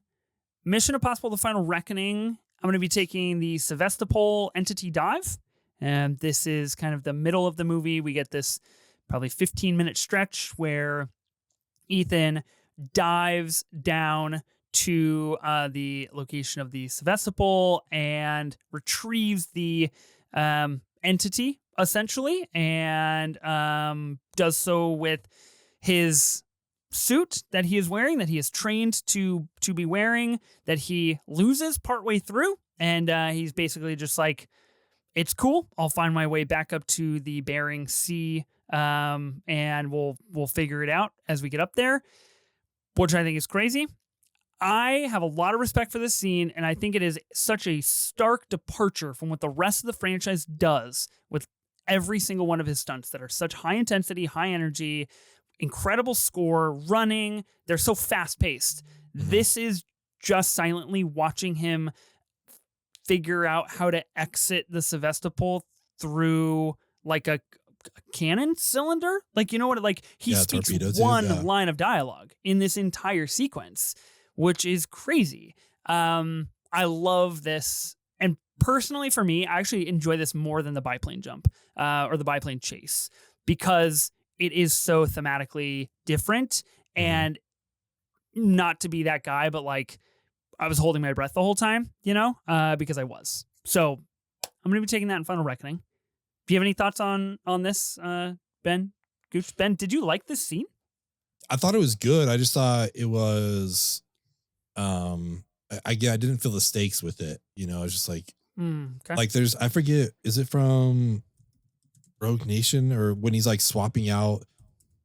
Mission Impossible: The Final Reckoning, I'm going to be taking the Sevastopol entity dive. And this is kind of the middle of the movie. We get this probably 15-minute stretch where Ethan dives down to the location of the Sevastopol and retrieves the entity, essentially, and does so with his suit that he is wearing, that he is trained to be wearing, that he loses partway through, and he's basically just like, it's cool, I'll find my way back up to the Bering Sea, and we'll figure it out as we get up there, which I think is crazy. I have a lot of respect for this scene, and I think it is such a stark departure from what the rest of the franchise does with every single one of his stunts that are such high intensity, high energy, incredible score, running. They're so fast-paced. This is just silently watching him figure out how to exit the Sevastopol through like a cannon cylinder. Like, you know what? Like, he speaks one line of dialogue in this entire sequence, which is crazy. I love this. And personally, for me, I actually enjoy this more than the biplane jump or the biplane chase, because it is so thematically different. And not to be that guy, but like, I was holding my breath the whole time, you know, because I was. So I'm going to be taking that in Final Reckoning. Do you have any thoughts on this, Ben? Gooch? Ben, did you like this scene? I thought it was good. I just thought it was, I didn't feel the stakes with it. You know, I was just like, okay. Like there's, I forget, is it from Rogue Nation, or when he's like swapping out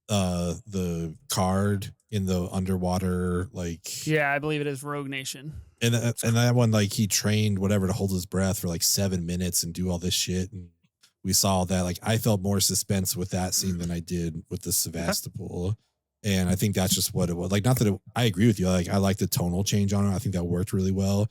the card in the underwater, like, yeah, I believe it is Rogue Nation. And that one, like, he trained whatever to hold his breath for like 7 minutes and do all this shit, and we saw that. Like, I felt more suspense with that scene than I did with the Sevastopol, and I think that's just what it was. Like, not that I agree with you. Like, I like the tonal change on it. I think that worked really well.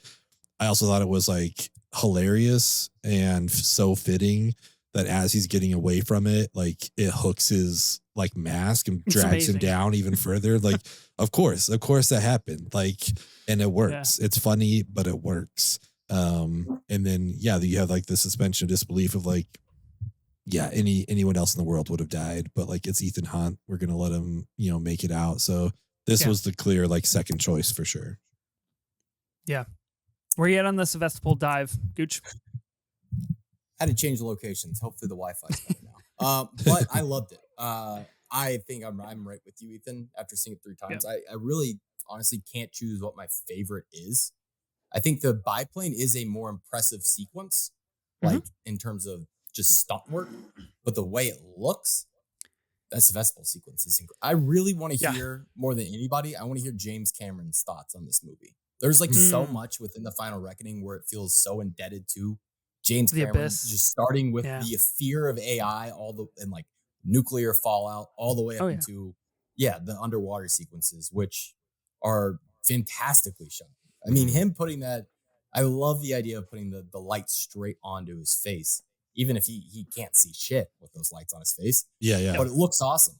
I also thought it was like hilarious and so fitting that as he's getting away from it, like it hooks his like mask and drags him down even further. Like, of course that happened. Like, and it works. It's funny, but it works. And then you have like the suspension of disbelief of like, anyone else in the world would have died, but like it's Ethan Hunt. We're gonna let him, make it out. So this was the clear like second choice for sure. Yeah. Where you at on the Sevastopol dive, Gooch? Had to change the locations. Hopefully the Wi-Fi's better now. But I loved it. I think I'm right with you, Ethan. After seeing it 3 times, I really honestly can't choose what my favorite is. I think the biplane is a more impressive sequence, like in terms of just stunt work, but the way it looks, that Sevastopol sequence is incredible. I really want to hear more than anybody. I want to hear James Cameron's thoughts on this movie. There's like so much within the Final Reckoning where it feels so indebted to James Cameron, just starting with the fear of AI, and like nuclear fallout, all the way up into the underwater sequences, which are fantastically shot. I mean, him putting that, I love the idea of putting the light straight onto his face, even if he can't see shit with those lights on his face. Yeah. But it looks awesome.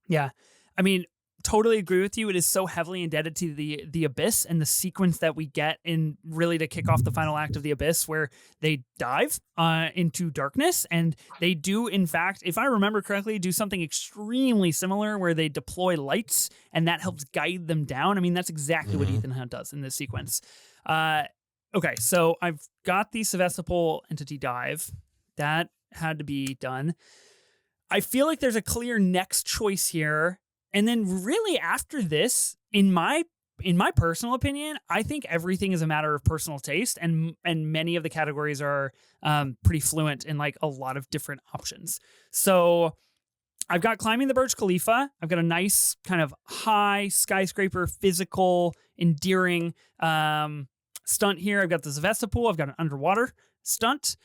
Yeah. I mean, totally agree with you. It is so heavily indebted to the Abyss and the sequence that we get in really to kick off the final act of the Abyss, where they dive into darkness, and they do, in fact, if I remember correctly, do something extremely similar where they deploy lights and that helps guide them down. I mean, that's exactly what Ethan Hunt does in this sequence. Okay, so I've got the Sevastopol entity dive. That had to be done. I feel like there's a clear next choice here. And then really after this, in my personal opinion, I think everything is a matter of personal taste, and many of the categories are pretty fluent in like a lot of different options. So I've got climbing the Burj Khalifa. I've got a nice kind of high skyscraper, physical, endearing stunt here. I've got the Sevastopol. I've got an underwater stunt.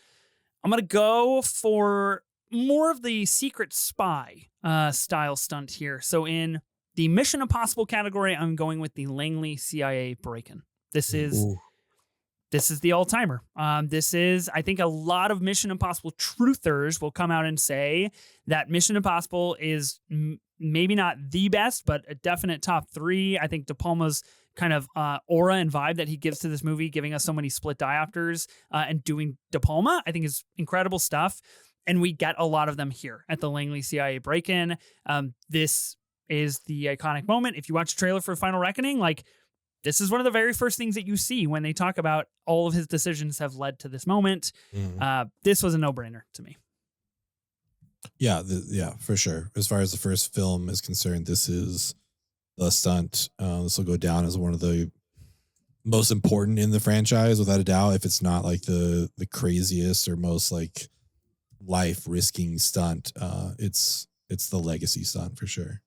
I'm going to go for more of the secret spy style stunt here. So in the Mission Impossible category, I'm going with the Langley CIA break-in. This is the all-timer. This is, I think a lot of Mission Impossible truthers will come out and say that Mission Impossible is maybe not the best, but a definite top 3. I think De Palma's kind of aura and vibe that he gives to this movie, giving us so many split diopters and doing De Palma, I think is incredible stuff. And we get a lot of them here at the Langley CIA break-in. This is the iconic moment. If you watch a trailer for Final Reckoning, like this is one of the very first things that you see when they talk about all of his decisions have led to this moment. This was a no-brainer to me. Yeah, for sure. As far as the first film is concerned, this is the stunt. This will go down as one of the most important in the franchise, without a doubt. If it's not like the craziest or most like life-risking stunt, it's the legacy stunt for sure.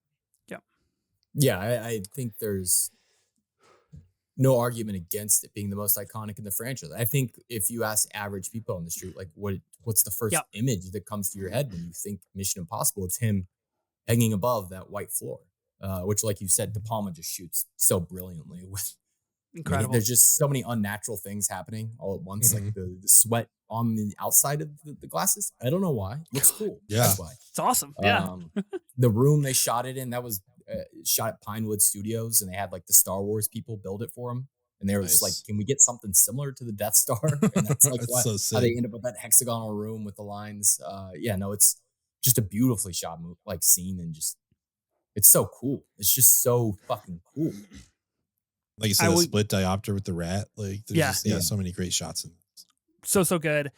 Yeah, I think there's no argument against it being the most iconic in the franchise. I think if you ask average people on the street, like what's the first image that comes to your head when you think Mission Impossible, it's him hanging above that white floor, which, like you said, De Palma just shoots so brilliantly with. Incredible. I mean, there's just so many unnatural things happening all at once, like the sweat on the outside of the glasses. I don't know why. It looks cool. Yeah. That's why. It's awesome. Yeah. The room they shot it in, that was shot at Pinewood Studios, and they had like the Star Wars people build it for them. And they were just like, can we get something similar to the Death Star? And that's like that's how they end up with that hexagonal room with the lines. It's just a beautifully shot like scene, and just it's so cool. It's just so fucking cool. Like you said, a split diopter with the rat. Like there's so many great shots in this. So good.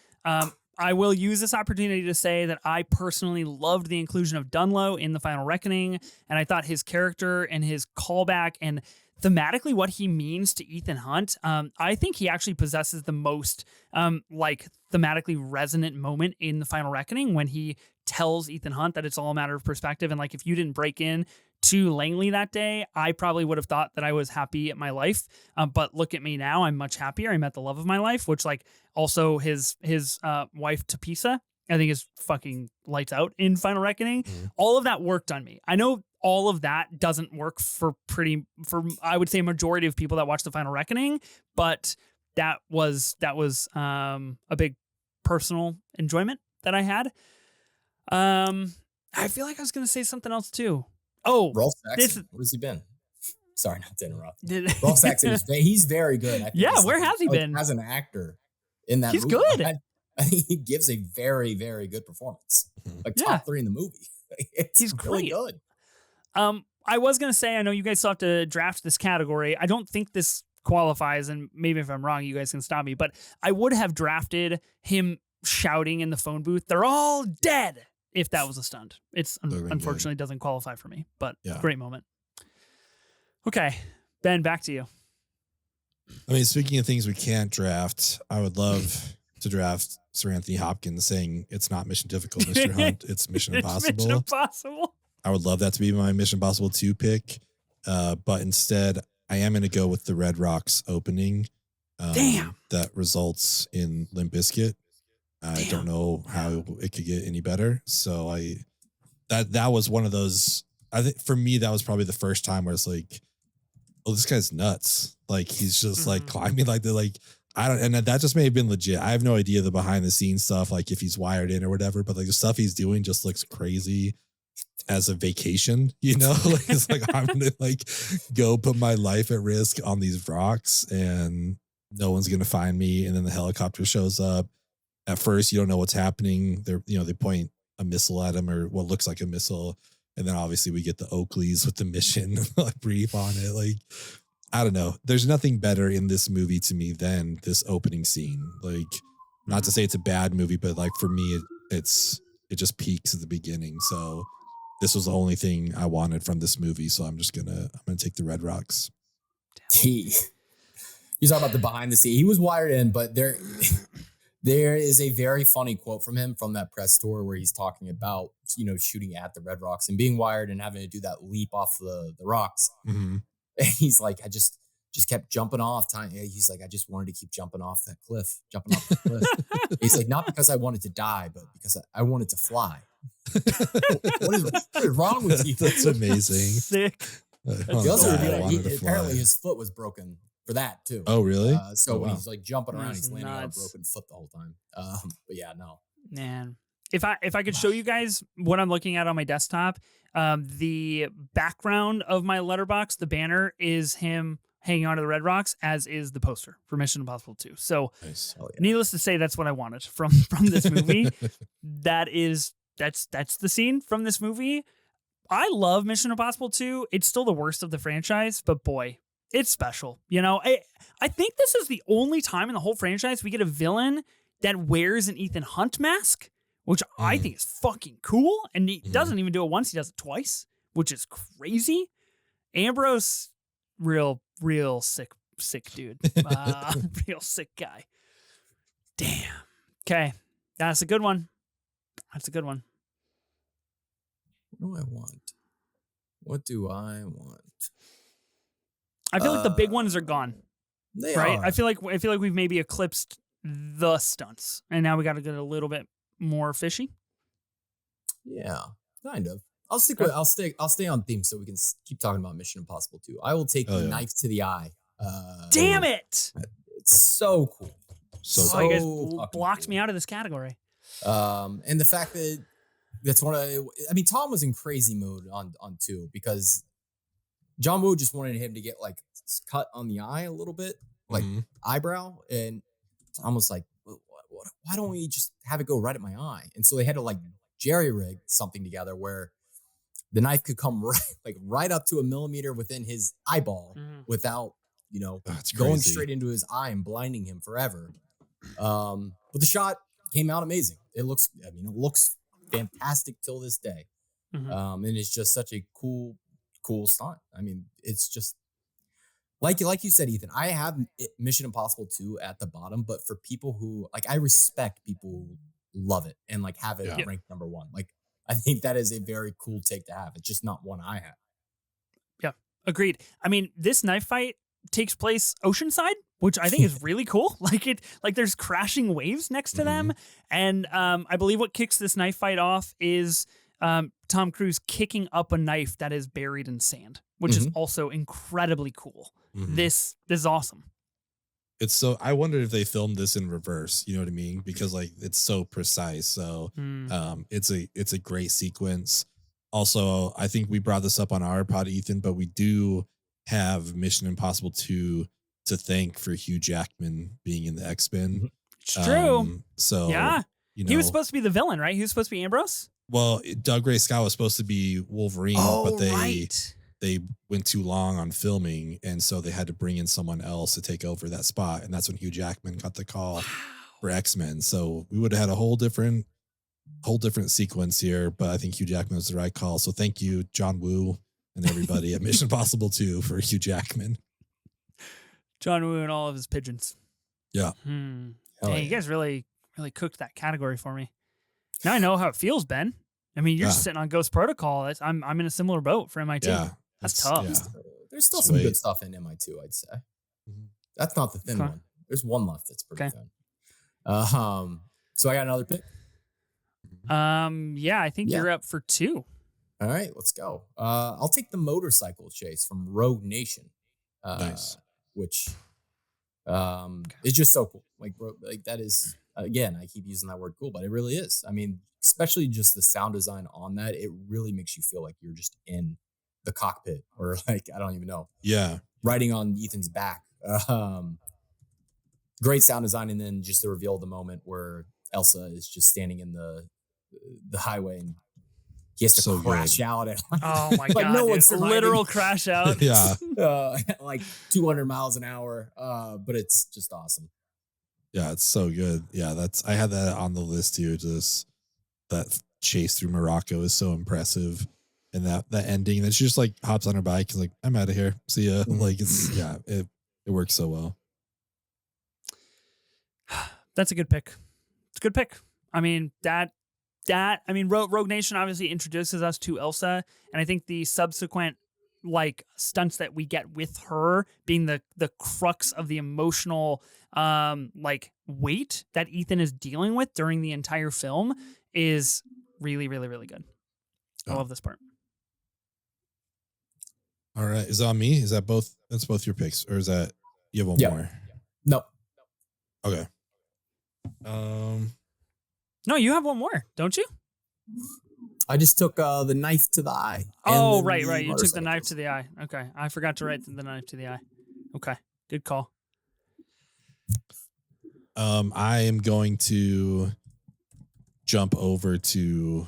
I will use this opportunity to say that I personally loved the inclusion of Dunlow in the Final Reckoning, and I thought his character and his callback and thematically what he means to Ethan Hunt, I think he actually possesses the most thematically resonant moment in the Final Reckoning when he tells Ethan Hunt that it's all a matter of perspective. And like, if you didn't break in to Langley that day, I probably would have thought that I was happy at my life. But look at me now, I'm much happier. I met the love of my life, which like also his wife Tapisa, I think is fucking lights out in Final Reckoning. All of that worked on me. I know all of that doesn't work for I would say a majority of people that watch the Final Reckoning, but that was a big personal enjoyment that I had. I feel like I was going to say something else too. Oh, Rolf Saxon. Where's he been? Sorry, not to interrupt. Rolf Saxon he's very good. I think where has he been as an actor in that? He's movie. good. I think he gives a very, very good performance. Like top 3 in the movie. He's really good. I was going to say, I know you guys still have to draft this category. I don't think this qualifies, and maybe if I'm wrong, you guys can stop me, but I would have drafted him shouting in the phone booth, "They're all dead," if that was a stunt. It's unfortunately doesn't qualify for me, but great moment. Okay, Ben, back to you. I mean, speaking of things we can't draft, I would love to draft Sir Anthony Hopkins saying it's not mission difficult, Mr. Hunt. It's Mission Impossible. Mission Impossible. I would love that to be my Mission Impossible 2 pick. But instead, I am going to go with the Red Rocks opening. Damn. That results in Limp Bizkit. I don't know how it could get any better. So that was one of those. I think for me, that was probably the first time where it's like, oh, this guy's nuts. Like he's just like climbing like I don't, and that just may have been legit. I have no idea the behind the scenes stuff, like if he's wired in or whatever, but like the stuff he's doing just looks crazy as a vacation, you know? Like it's like I'm gonna like go put my life at risk on these rocks and no one's gonna find me. And then the helicopter shows up. At first, you don't know what's happening. They point a missile at him or what looks like a missile. And then obviously we get the Oakleys with the mission like brief on it. Like, I don't know. There's nothing better in this movie to me than this opening scene. Like, not to say it's a bad movie, but like for me, it just peaks at the beginning. So this was the only thing I wanted from this movie. So I'm gonna take the Red Rocks. You talk about the behind the scene. He was wired in, but there is a very funny quote from him from that press tour where he's talking about, shooting at the Red Rocks and being wired and having to do that leap off the rocks. Mm-hmm. And he's like, I just kept jumping off time. He's like, I just wanted to keep jumping off the cliff. He's like, not because I wanted to die, but because I wanted to fly. What is wrong with you? That's amazing. Sick. Apparently his foot was broken for that too. Oh, really? When he's like jumping around, he's landing on a broken foot the whole time. But yeah, no. Man, if I could show you guys what I'm looking at on my desktop, the background of my letterbox, the banner is him hanging onto the Red Rocks, as is the poster for Mission Impossible 2. So, nice. Needless to say, that's what I wanted from this movie. That's the scene from this movie. I love Mission Impossible 2. It's still the worst of the franchise, but boy, it's special. I think this is the only time in the whole franchise we get a villain that wears an Ethan Hunt mask, which I think is fucking cool. And he doesn't even do it once. He does it twice, which is crazy. Ambrose, real sick dude. Real sick guy. Damn. Okay. That's a good one. What do I want? I feel like the big ones are gone. They right? are. I feel like we've maybe eclipsed the stunts, and now we got to get a little bit more fishy. Yeah, kind of. I'll stay on theme so we can keep talking about Mission Impossible 2. I will take the knife to the eye. Damn it! It's so cool. So you guys blocked me out of this category. And the fact that that's Tom was in crazy mode on 2 because John Woo just wanted him to get like cut on the eye a little bit, like eyebrow, and Tom was like, why don't we just have it go right at my eye? And so they had to like jerry-rig something together where the knife could come right up to a millimeter within his eyeball without, going straight into his eye and blinding him forever. But the shot came out amazing. It looks fantastic till this day. And it's just such a cool stunt. I mean, it's just like you said, Ethan, I have Mission Impossible 2 at the bottom, but for people who I respect people who love it and have it ranked number 1. I think that is a very cool take to have. It's just not one I have. Yeah, agreed. I mean, this knife fight takes place oceanside, which I think is really cool. There's crashing waves next to them. And I believe what kicks this knife fight off is Tom Cruise kicking up a knife that is buried in sand, which is also incredibly cool. This is awesome. it's so, I wonder if they filmed this in reverse, you know what I mean? Because like it's so precise. So it's a great sequence. Also, I think we brought this up on our pod, Ethan, but we do have Mission Impossible 2 to thank for Hugh Jackman being in the X-Men. It's true. So yeah, you know, he was supposed to be the villain, right? He was supposed to be Ambrose. Well, Doug Ray Scott was supposed to be Wolverine, but they went too long on filming, and so they had to bring in someone else to take over that spot, and that's when Hugh Jackman got the call for X-Men. So we would have had a whole different sequence here, but I think Hugh Jackman was the right call. So thank you, John Woo, and everybody at Mission Impossible 2 for Hugh Jackman. John Woo and all of his pigeons. Yeah. Dang, you guys really cooked that category for me. Now I know how it feels, Ben. I mean, you're sitting on Ghost Protocol. I'm in a similar boat for MI2. Yeah, that's tough. Yeah. There's still some good stuff in MI2, I'd say. Mm-hmm. That's not the thin one. There's one left that's pretty thin. So I got another pick. Yeah, I think you're up for 2. All right, let's go. I'll take the motorcycle chase from Rogue Nation. Nice. Which is just so cool. Like that is, again, I keep using that word cool, but it really is. I mean, especially just the sound design on that, it really makes you feel like you're just in the cockpit, or like, I don't even know. Yeah. Riding on Ethan's back. Great sound design, and then just the reveal of the moment where Elsa is just standing in the highway and he has to crash out at oh my god, no one's literal crash out. Yeah. Like 200 miles an hour. But it's just awesome. Yeah, it's so good. Yeah, I had that on the list too. Just that chase through Morocco is so impressive. And that ending, that she just like hops on her bike and like, I'm out of here. See ya. Like it works so well. That's a good pick. It's a good pick. I mean, Rogue Nation obviously introduces us to Elsa, and I think the subsequent like stunts that we get with her being the crux of the emotional like weight that Ethan is dealing with during the entire film is really, really, really good. I love this part. All right. Is it on me? Is that both? That's both your picks, or is that you have one more? No. Okay. No, you have one more, don't you? I just took the knife to the eye. Oh, right. You took the knife to the eye. Okay. I forgot to write the knife to the eye. Okay. Good call. I am going to jump over to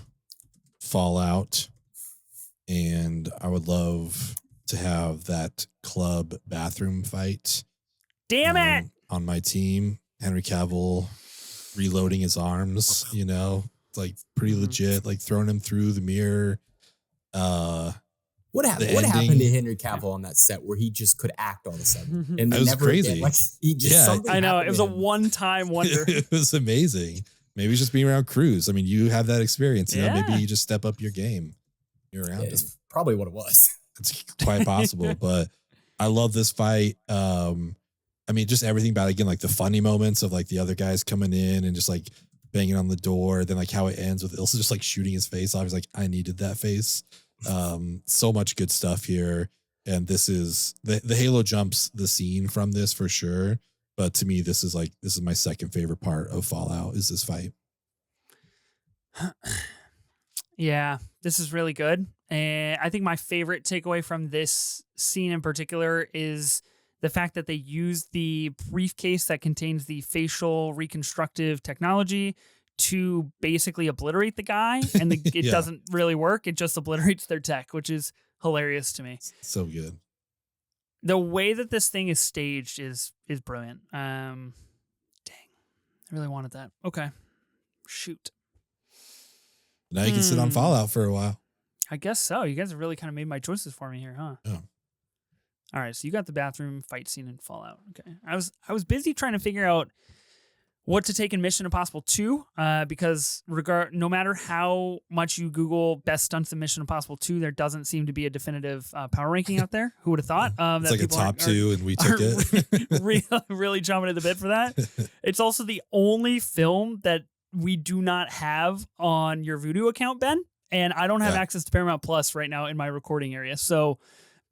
Fallout, and I would love to have that club bathroom fight. Damn it! On my team, Henry Cavill reloading his arms, like pretty legit, like throwing him through the mirror. What happened to Henry Cavill on that set where he just could act all of a sudden? And it was crazy. I know, it was a one-time wonder. It was amazing. Maybe it's just being around Cruise. I mean, you have that experience. Maybe you just step up your game. You're around him. It's probably what it was. It's quite possible, but I love this fight. I mean, just everything about it, again, like the funny moments of like the other guys coming in and just like banging on the door. Then like how it ends with Ilsa just like shooting his face off. He's like, I needed that face. So much good stuff here. And this is the Halo jumps the scene from this for sure. But to me, this is my second favorite part of Fallout is this fight. Yeah, this is really good. And I think my favorite takeaway from this scene in particular is the fact that they use the briefcase that contains the facial reconstructive technology to basically obliterate the guy. And it doesn't really work. It just obliterates their tech, which is hilarious to me. So good. The way that this thing is staged is brilliant. Dang, I really wanted that. Okay, shoot. Now you can sit on Fallout for a while. I guess so. You guys have really kind of made my choices for me here, huh? Yeah. All right, so you got the bathroom fight scene in Fallout. Okay, I was busy trying to figure out what to take in Mission Impossible 2, because no matter how much you Google best stunts in Mission Impossible 2, there doesn't seem to be a definitive power ranking out there. Who would have thought? It's like a top 2, and we took it. Really jumping at the bit for that. It's also the only film that we do not have on your Vudu account, Ben, and I don't have access to Paramount Plus right now in my recording area. So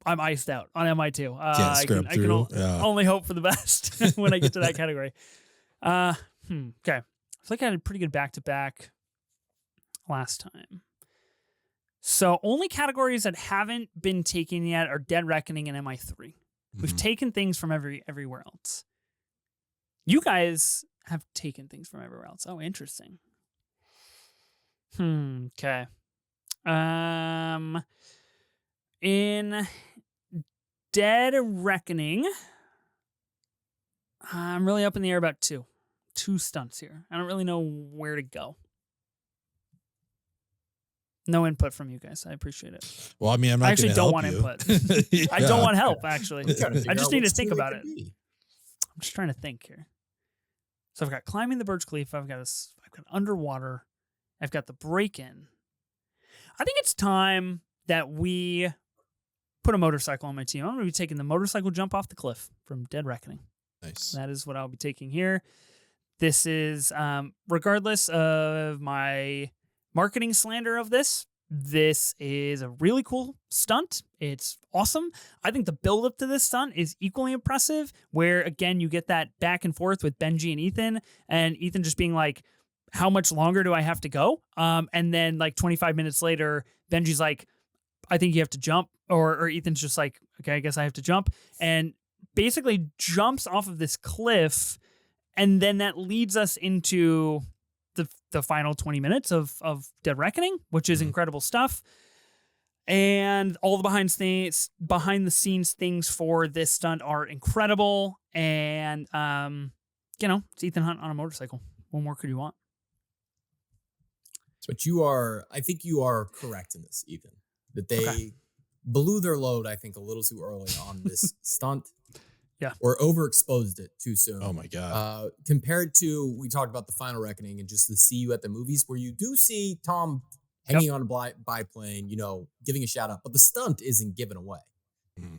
I'm iced out on MI2. Can't scrub I can only hope for the best when I get to that category. Okay. I feel like I had a pretty good back-to-back last time. So only categories that haven't been taken yet are Dead Reckoning and MI3. We've taken things from everywhere else. You guys have taken things from everywhere else. Oh, interesting. Okay. In Dead Reckoning, I'm really up in the air about two stunts here. I don't really know where to go. No input from you guys. I appreciate it. Well, I mean, I'm not actually don't want you. input. Yeah. I don't want help, actually. I just need to think about it. I'm just trying to think here. So I've got Climbing the Burj Khalifa. I've got Underwater. I've got the Break-In. I think it's time that we put a motorcycle on my team. I'm going to be taking the motorcycle jump off the cliff from Dead Reckoning. Nice. That is what I'll be taking here. This is, regardless of my marketing slander of this is a really cool stunt. It's awesome. I think the build-up to this stunt is equally impressive, where, again, you get that back and forth with Benji and Ethan just being like, how much longer do I have to go? And then, like, 25 minutes later, Benji's like, I think you have to jump. Or Ethan's just like, okay, I guess I have to jump. And basically jumps off of this cliff, and then that leads us into the final 20 minutes of Dead Reckoning, which is incredible stuff. And all the behind the scenes things for this stunt are incredible. And it's Ethan Hunt on a motorcycle. What more could you want? But I think you are correct in this, Ethan, that they blew their load, I think, a little too early on this stunt. Yeah. Or overexposed it too soon. Oh my God. Compared to, we talked about the Final Reckoning and just the See You at the Movies, where you do see Tom hanging on a biplane, giving a shout out, but the stunt isn't given away.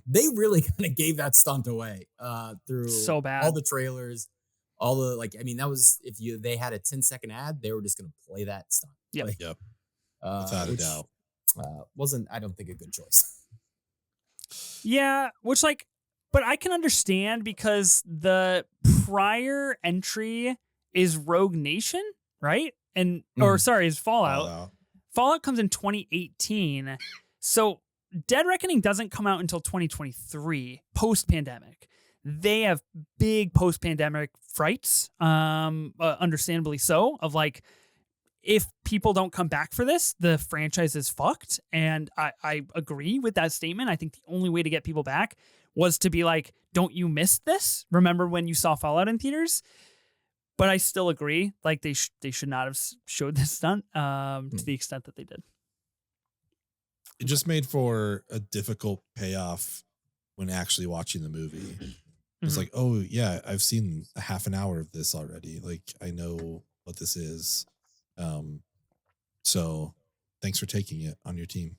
They really kind of gave that stunt away through so bad. All the trailers, all the, that was, they had a 10-second ad, they were just going to play that stunt. Yep. Without a doubt. Wasn't, I don't think, a good choice. Yeah, but I can understand, because the prior entry is Rogue Nation, right? Is Fallout. Fallout comes in 2018. So Dead Reckoning doesn't come out until 2023, post-pandemic. They have big post-pandemic frights, understandably so, of if people don't come back for this, the franchise is fucked. And I agree with that statement. I think the only way to get people back was to be like, don't you miss this? Remember when you saw Fallout in theaters? But I still agree. They should not have showed this stunt to the extent that they did. It just made for a difficult payoff when actually watching the movie. It's like, oh yeah, I've seen a half an hour of this already. I know what this is. So thanks for taking it on your team.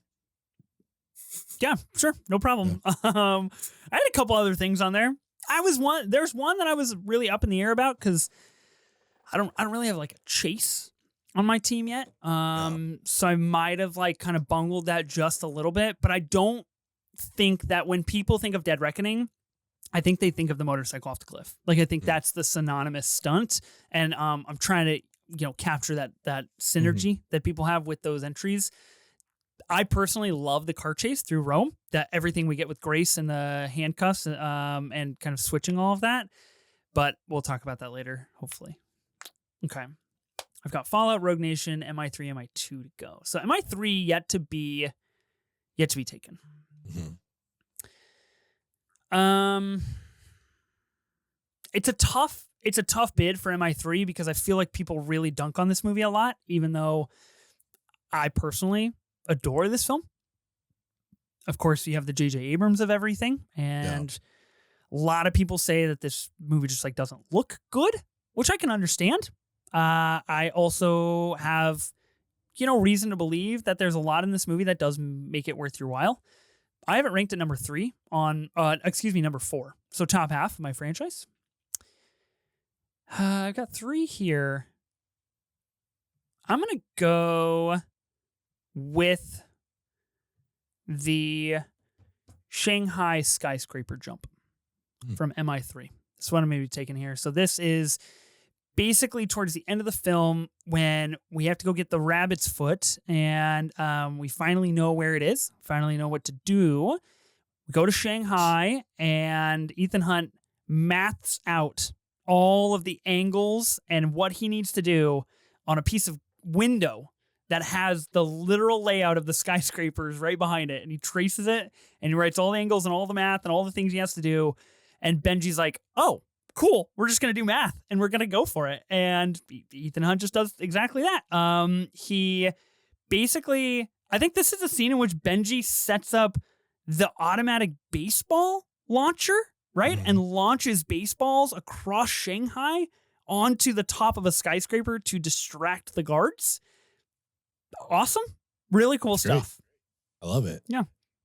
Yeah, sure. No problem. Yeah. I had a couple other things on there. There's one that I was really up in the air about, because I don't really have a chase on my team yet. So I might have kind of bungled that just a little bit, but I don't think that when people think of Dead Reckoning, I think they think of the motorcycle off the cliff. I think that's the synonymous stunt. And I'm trying to, capture that synergy that people have with those entries. I personally love the car chase through Rome, that everything we get with Grace and the handcuffs, and kind of switching all of that. But we'll talk about that later, hopefully. Okay. I've got Fallout, Rogue Nation, MI3, MI2 to go. So MI3 yet to be taken. It's a tough bid for MI3, because I feel like people really dunk on this movie a lot, even though I personally adore this film. Of course, you have the J.J. Abrams of everything, and a lot of people say that this movie just doesn't look good, which I can understand. I also have, reason to believe that there's a lot in this movie that does make it worth your while. I have it ranked at number 4. So top half of my franchise. I've got 3 here. I'm going to go with the Shanghai skyscraper jump from MI3. That's what I'm going to be taking here. So this is basically towards the end of the film when we have to go get the rabbit's foot, and we finally know where it is, finally know what to do. We go to Shanghai, and Ethan Hunt maths out all of the angles and what he needs to do on a piece of window that has the literal layout of the skyscrapers right behind it. And he traces it, and he writes all the angles and all the math and all the things he has to do. And Benji's like, oh, cool, we're just going to do math and we're going to go for it. And Ethan Hunt just does exactly that. He basically, I think this is a scene in which Benji sets up the automatic baseball launcher, right? And launches baseballs across Shanghai onto the top of a skyscraper to distract the guards. Awesome. Really cool stuff. I love it. Yeah.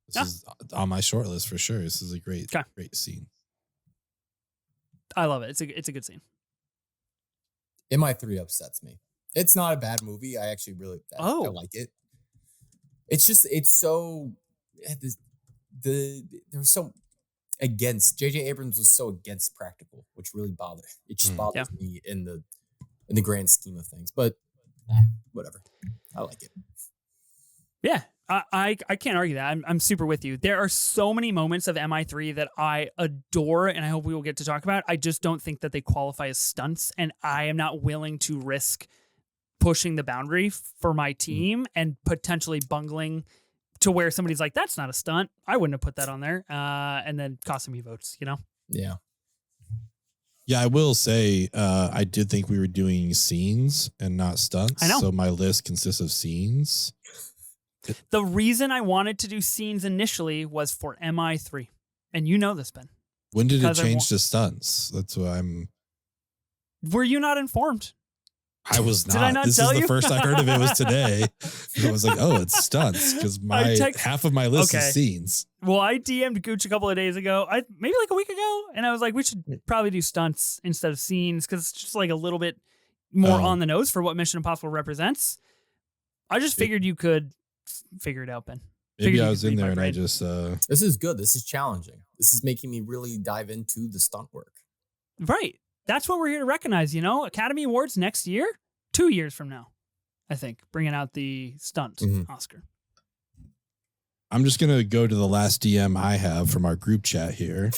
This is on my short list for sure. This is a great scene. I love it. It's a good scene. MI3 upsets me. It's not a bad movie. I actually really I like it. It's just there was so against J.J. Abrams was so against practical, which really bothered. It just bothers me in the grand scheme of things. But whatever. I like it. Yeah. I can't argue that. I'm super with you. There are so many moments of MI3 that I adore, and I hope we will get to talk about. I just don't think that they qualify as stunts, and I am not willing to risk pushing the boundary for my team and potentially bungling to where somebody's like, that's not a stunt. I wouldn't have put that on there, and then costing me votes, you know? Yeah. Yeah, I will say I did think we were doing scenes and not stunts. I know. So my list consists of scenes. The reason I wanted to do scenes initially was for MI3. And you know this, Ben. When did it change to stunts? That's what I'm... Were you not informed? I was not. Did I not this tell is you? The first I heard of it was today. I was like, oh, it's stunts because half of my list is scenes. Well, I DM'd Gooch a couple of days ago, maybe like a week ago, and I was like, we should probably do stunts instead of scenes because it's just like a little bit more on the nose for what Mission Impossible represents. I just figured you could figure it out, Ben. Maybe I was in there and I just... This is good. This is challenging. This is making me really dive into the stunt work. Right. That's what we're here to recognize, you know? Academy Awards next year, 2 years from now, I think, bringing out the stunt Oscar. I'm just going to go to the last DM I have from our group chat here.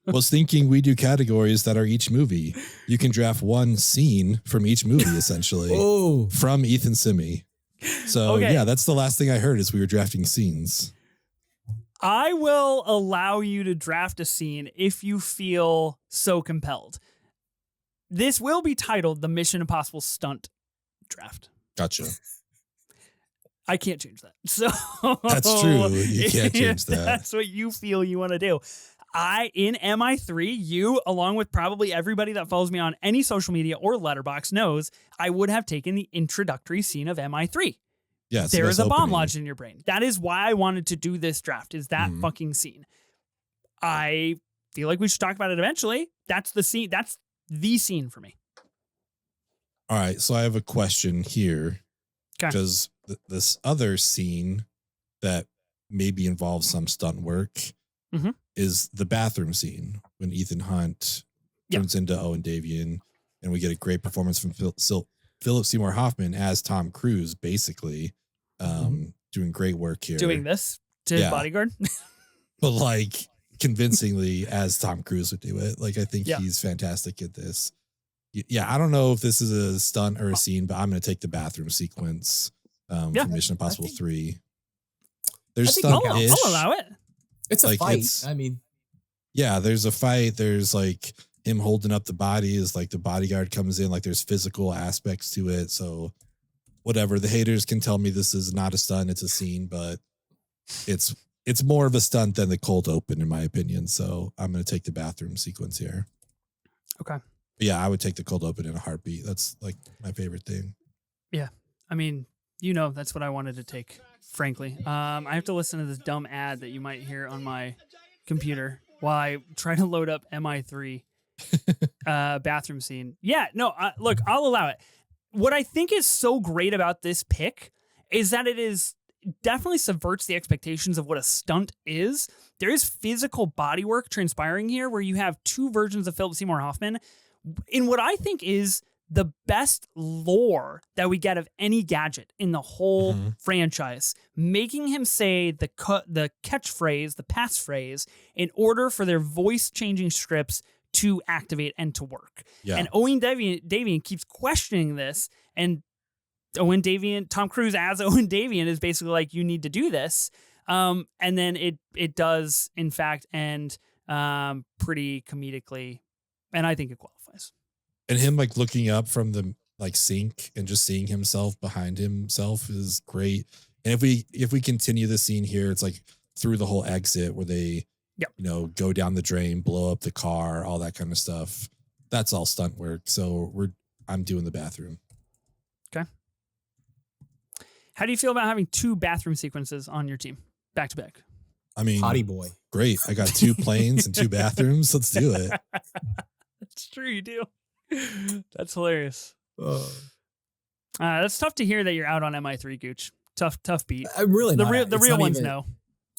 Was thinking we do categories that are each movie. You can draft one scene from each movie, essentially, from Ethan Simi. So, yeah, that's the last thing I heard is we were drafting scenes. I will allow you to draft a scene if you feel so compelled. This will be titled the Mission Impossible Stunt Draft. Gotcha. I can't change that. So that's true. You can't change that. That's what you feel you want to do. In MI3, you, along with probably everybody that follows me on any social media or Letterboxd, knows I would have taken the introductory scene of MI3. Yes, there is a bomb lodged in your brain. That is why I wanted to do this draft, is that fucking scene. I feel like we should talk about it eventually. That's the scene. That's the scene for me. All right. So I have a question here. Because this other scene that maybe involves some stunt work is the bathroom scene when Ethan Hunt turns into Owen Davian, and we get a great performance from Philip Seymour Hoffman as Tom Cruise, basically doing great work here. Doing this to his bodyguard? But like convincingly as Tom Cruise would do it. Like, I think he's fantastic at this. Yeah, I don't know if this is a stunt or a scene, but I'm going to take the bathroom sequence from Mission Impossible 3. There's stunt-ish. I'll allow it. It's a fight. Yeah, there's a fight. There's like him holding up the bodies, like the bodyguard comes in, like there's physical aspects to it. So whatever, the haters can tell me this is not a stunt, it's a scene, but it's more of a stunt than the cold open in my opinion. So I'm going to take the bathroom sequence here. Okay. But yeah, I would take the cold open in a heartbeat. That's like my favorite thing. Yeah. I mean, you know, that's what I wanted to take, frankly. I have to listen to this dumb ad that you might hear on my computer while I try to load up MI3 bathroom scene. Yeah, no, look, I'll allow it. What I think is so great about this pick is that it is definitely subverts the expectations of what a stunt is. There is physical bodywork transpiring here where you have two versions of Philip Seymour Hoffman in what I think is the best lore that we get of any gadget in the whole franchise, making him say the catchphrase, the passphrase, in order for their voice-changing scripts to activate and to work. Yeah. And Owen Davian keeps questioning this, and Tom Cruise as Owen Davian is basically like, you need to do this. And then it does, in fact, end pretty comedically, and I think it qualifies. And him like looking up from the like sink and just seeing himself behind himself is great. And if we continue the scene here, it's like through the whole exit where they, go down the drain, blow up the car, all that kind of stuff. That's all stunt work. So I'm doing the bathroom. Okay. How do you feel about having two bathroom sequences on your team back to back? I mean, potty boy. Great. I got 2 planes and 2 bathrooms. Let's do it. That's true. You do. That's hilarious. That's tough to hear that you're out on MI3, Gooch. Tough beat. I'm really the real ones know.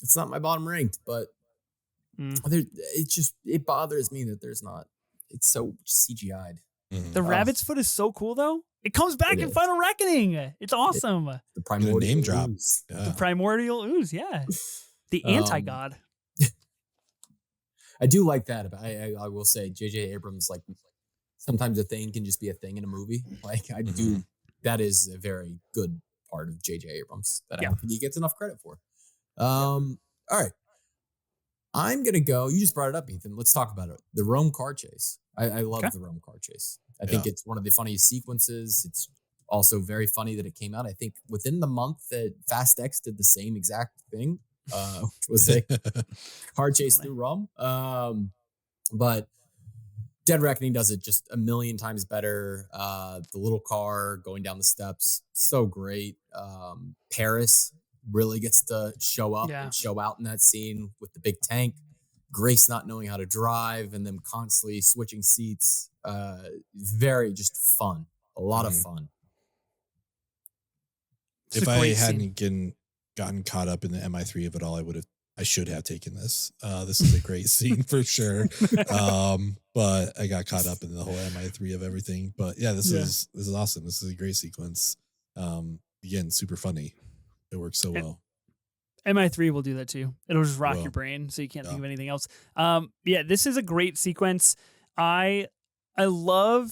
It's not my bottom ranked, but it bothers me that there's not. It's so CGI'd. The rabbit's foot is so cool, though. It comes back in Final Reckoning. It's awesome. The primordial name drop. Yeah. The primordial ooze, yeah. The anti-god. I do like that. I will say, J.J. Abrams, like, sometimes a thing can just be a thing in a movie. Like, I do. That is a very good part of J.J. Abrams that I don't think he gets enough credit for. All right. I'm going to go. You just brought it up, Ethan. Let's talk about it. The Rome car chase. I love the Rome car chase. I think it's one of the funniest sequences. It's also very funny that it came out, I think, within the month that Fast X did the same exact thing. Was a car chase through Rome. But Dead Reckoning does it just a million times better. The little car going down the steps, so great. Paris really gets to show up and show out in that scene with the big tank. Grace not knowing how to drive and them constantly switching seats. Very just fun. A lot of fun. If I hadn't gotten caught up in the MI3 of it all, I should have taken this. This is a great scene for sure. But I got caught up in the whole MI3 of everything. But yeah, this is awesome. This is a great sequence. Again, super funny. It works so well. MI3 will do that too. It'll just rock your brain so you can't think of anything else. This is a great sequence. I love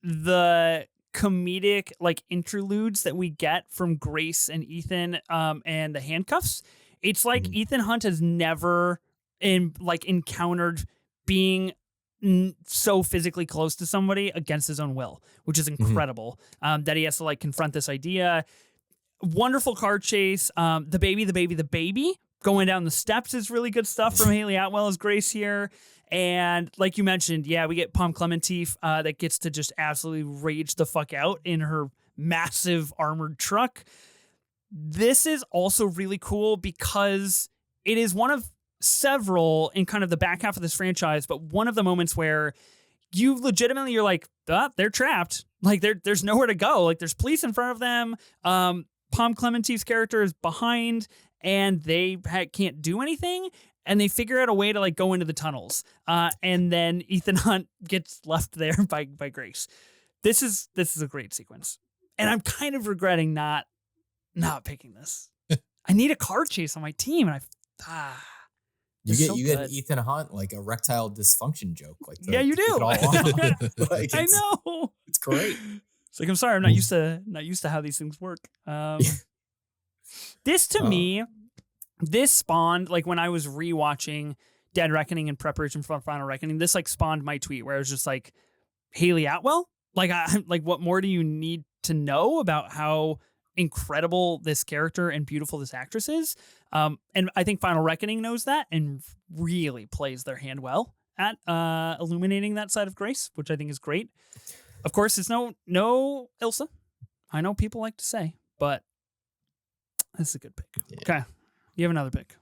the comedic like interludes that we get from Grace and Ethan and the handcuffs. It's like Ethan Hunt has never encountered being so physically close to somebody against his own will, which is incredible. That he has to like confront this idea. Wonderful car chase. The baby going down the steps is really good stuff from Haley Atwell as Grace here. And like you mentioned, we get Pom Clementif that gets to just absolutely rage the fuck out in her massive armored truck. This is also really cool because it is one of several in kind of the back half of this franchise, but one of the moments where you legitimately, you're like, they're trapped. Like there's nowhere to go. Like there's police in front of them. Pom Clementif's character is behind and they can't do anything. And they figure out a way to like go into the tunnels. And then Ethan Hunt gets left there by Grace. This is a great sequence. And I'm kind of regretting not picking this. I need a car chase on my team. And you get Ethan Hunt like a erectile dysfunction joke. Like you do. Like, I know. It's great. It's like, I'm sorry, I'm not used to how these things work. This to me, this spawned, like when I was rewatching Dead Reckoning in preparation for Final Reckoning, this like spawned my tweet where I was just like, Haley Atwell? Like, what more do you need to know about how incredible this character and beautiful this actress is? And I think Final Reckoning knows that and really plays their hand well at illuminating that side of Grace, which I think is great. Of course, it's no Ilsa. I know people like to say, but this is a good pick. Yeah. Okay. You have another pick.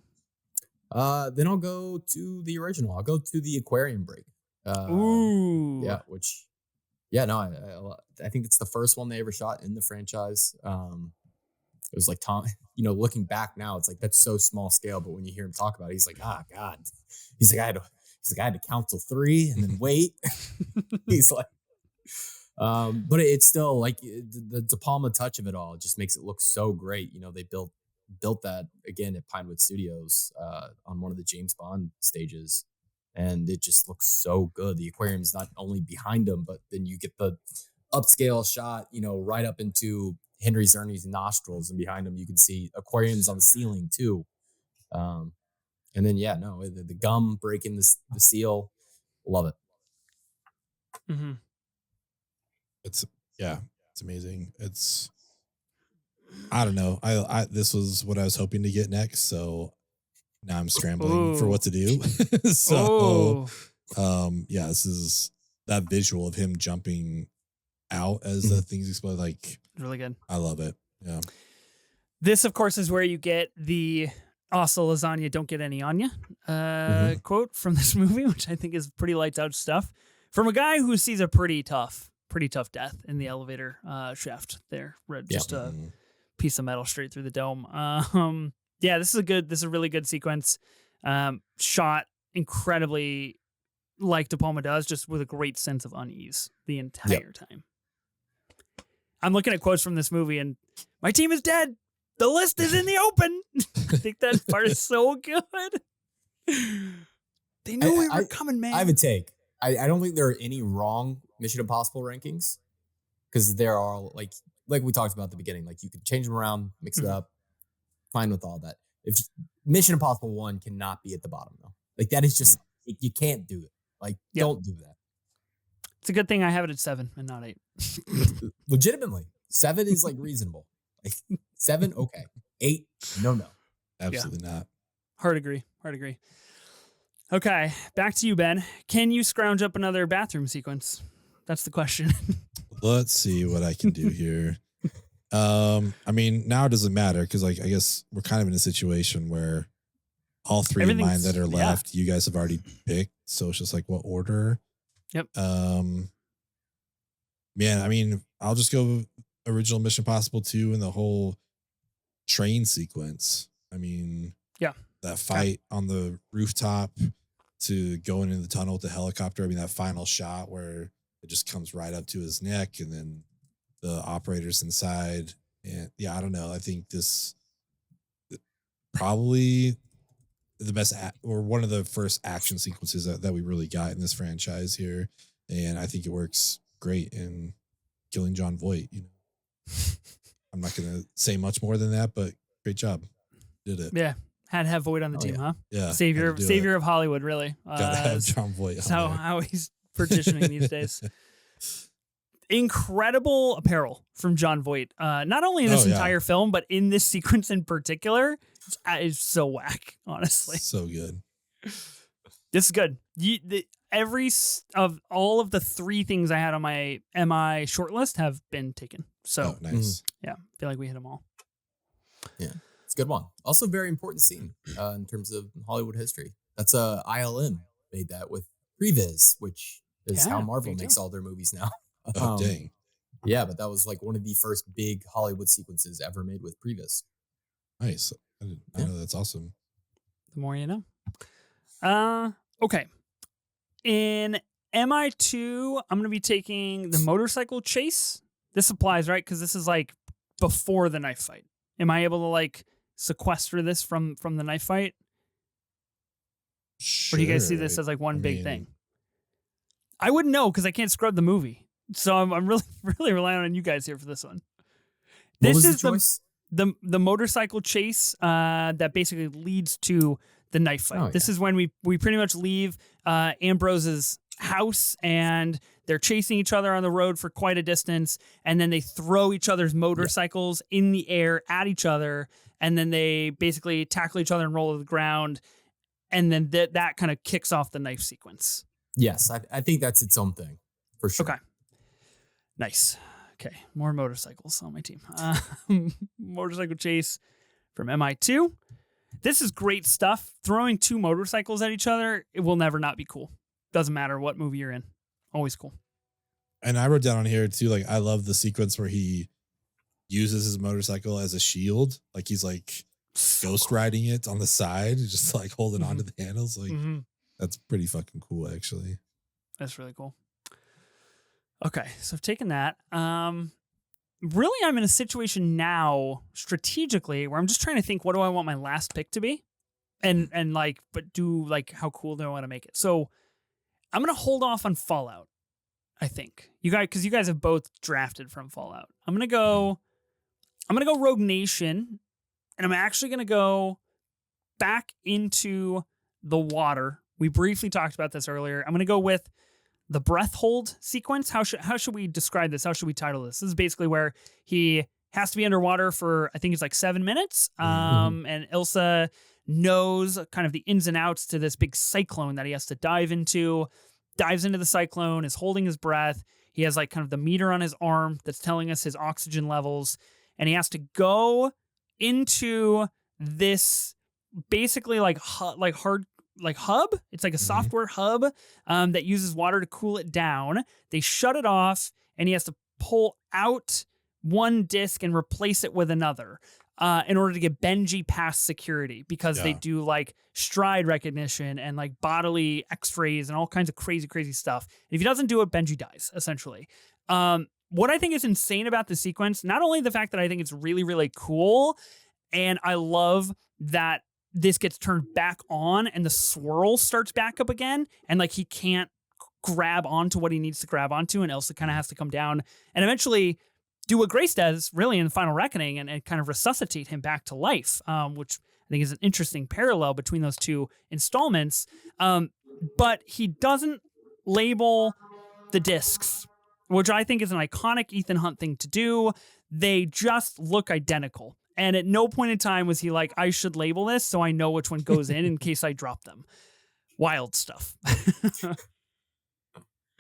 Then I'll go to the original. I'll go to the aquarium break. Ooh. Yeah, I think it's the first one they ever shot in the franchise. It was like Tom, you know, looking back now, it's like, that's so small scale. But when you hear him talk about it, he's like, God, he's like, I had to count till 3 and then wait. He's like, but it's still like the De Palma touch of it all just makes it look so great. You know, they built that again at Pinewood Studios on one of the James Bond stages, and it just looks so good. The aquarium's not only behind them, but then you get the upscale shot, you know, right up into Henry Czerny's nostrils, and behind him you can see aquariums on the ceiling too. And then the gum breaking the seal, love it. Mm-hmm. It's amazing. It's, I don't know. I this was what I was hoping to get next, so now I'm scrambling for what to do. So, this is that visual of him jumping out as the things explode. Like, really good. I love it. Yeah. This, of course, is where you get the "Also lasagna, don't get any on ya" quote from this movie, which I think is pretty lights out stuff from a guy who sees a pretty tough death in the elevator shaft there. Just a piece of metal straight through the dome. This is a really good sequence. Shot incredibly like De Palma does, just with a great sense of unease the entire time. I'm looking at quotes from this movie, and my team is dead. The list is in the open. I think that part is so good. They knew we were coming, man. I have a take. I don't think there are any wrong Mission Impossible rankings, because there are like we talked about at the beginning. Like, you could change them around, mix it up, fine with all that. If Mission Impossible 1 cannot be at the bottom though, like that is just you can't do it. Like, don't do that. It's a good thing I have it at 7 and not 8. Legitimately, 7 is like reasonable. Like 7, okay. 8, no. Absolutely not. Hard agree. Okay, back to you, Ben. Can you scrounge up another bathroom sequence? That's the question. Let's see what I can do here. I mean, now it doesn't matter because, like, I guess we're kind of in a situation where all 3 of mine that are left, you guys have already picked. So it's just like, what order? Yep. Man, I mean, I'll just go original Mission Impossible 2 and the whole train sequence. I mean, that fight on the rooftop to going into the tunnel with the helicopter. I mean, that final shot where it just comes right up to his neck, and then the operators inside. And I don't know. I think this probably the best or one of the first action sequences that we really got in this franchise here. And I think it works great in killing John Voight. You know, I'm not going to say much more than that, but great job. Did it. Yeah. Had to have Voight on the team, huh? Yeah. Savior of Hollywood, really. Gotta have John Voight. That's how he's petitioning these days. Incredible apparel from John Voight. Not only in this entire film, but in this sequence in particular. Is so whack, honestly. So good. This is good. Every of all of the 3 things I had on my MI shortlist have been taken. So nice. I feel like we hit them all. Yeah. It's a good one. Also, very important scene in terms of Hollywood history. That's ILM made that with Previs, which is how Marvel makes all their movies now. Dang. Yeah, but that was like one of the first big Hollywood sequences ever made with Previs. Nice. I know, that's awesome. The more you know. Okay. In MI2, I'm going to be taking the motorcycle chase. This applies, right? Because this is like before the knife fight. Am I able to like sequester this from the knife fight? Sure, or do you guys see this as like one big thing? I wouldn't know because I can't scrub the movie. So I'm really, really relying on you guys here for this one. This is the motorcycle chase that basically leads to the knife fight. This is when we pretty much leave Ambrose's house and they're chasing each other on the road for quite a distance, and then they throw each other's motorcycles in the air at each other, and then they basically tackle each other and roll to the ground, and then that kind of kicks off the knife sequence. Yes, I think that's its own thing for sure. Okay, nice. Okay, more motorcycles on my team. Motorcycle chase from MI2. This is great stuff. Throwing 2 motorcycles at each other, it will never not be cool. Doesn't matter what movie you're in. Always cool. And I wrote down on here too, like, I love the sequence where he uses his motorcycle as a shield. Like he's like ghost riding it on the side, just like holding onto the handles. Like that's pretty fucking cool, actually. That's really cool. Okay, so I've taken that. Really, I'm in a situation now strategically where I'm just trying to think, what do I want my last pick to be? And how cool do I want to make it? So I'm going to hold off on Fallout, I think. Because you guys have both drafted from Fallout. I'm going to go Rogue Nation, and I'm actually going to go back into the water. We briefly talked about this earlier. I'm going to go with the breath hold sequence. How should we describe this? How should we title this? This is basically where he has to be underwater for, I think it's like 7 minutes. And Ilsa knows kind of the ins and outs to this big cyclone that he has to dive into, dives into the cyclone, is holding his breath. He has like kind of the meter on his arm that's telling us his oxygen levels. And he has to go into this basically like hub. It's like a software hub that uses water to cool it down. They shut it off, and he has to pull out one disc and replace it with another in order to get Benji past security, because they do like stride recognition and like bodily x-rays and all kinds of crazy stuff. And if he doesn't do it, Benji dies, essentially. What I think is insane about the sequence, not only the fact that I think it's really, really cool, and I love that this gets turned back on and the swirl starts back up again, and like he can't grab onto what he needs to grab onto, and Elsa kind of has to come down and eventually do what Grace does really in the Final Reckoning and kind of resuscitate him back to life, which I think is an interesting parallel between those two installments. But he doesn't label the discs, which I think is an iconic Ethan Hunt thing to do. They just look identical. And at no point in time was he like, I should label this so I know which one goes in case I drop them. Wild stuff.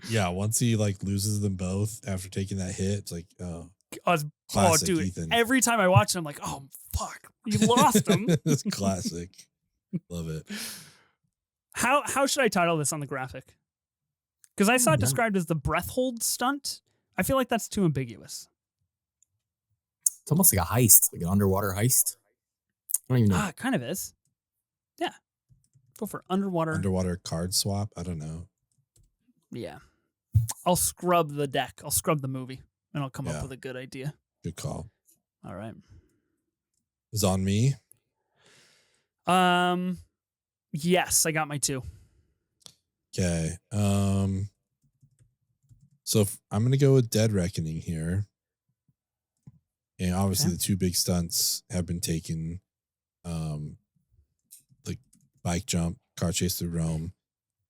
Yeah, once he like loses them both after taking that hit, it's like, classic dude, Ethan. Every time I watch it, I'm like, oh, fuck, you lost him. It's classic. Love it. How should I title this on the graphic? Because I saw it described as the breath hold stunt. I feel like that's too ambiguous. It's almost like a heist, like an underwater heist. I don't even know. It kind of is. Yeah. Go for underwater card swap. I don't know. Yeah. I'll scrub the deck. I'll scrub the movie, and I'll come up with a good idea. Good call. All right. It's on me. Yes, I got my 2. Okay. So I'm going to go with Dead Reckoning here. And obviously the 2 big stunts have been taken. The bike jump, car chase through Rome.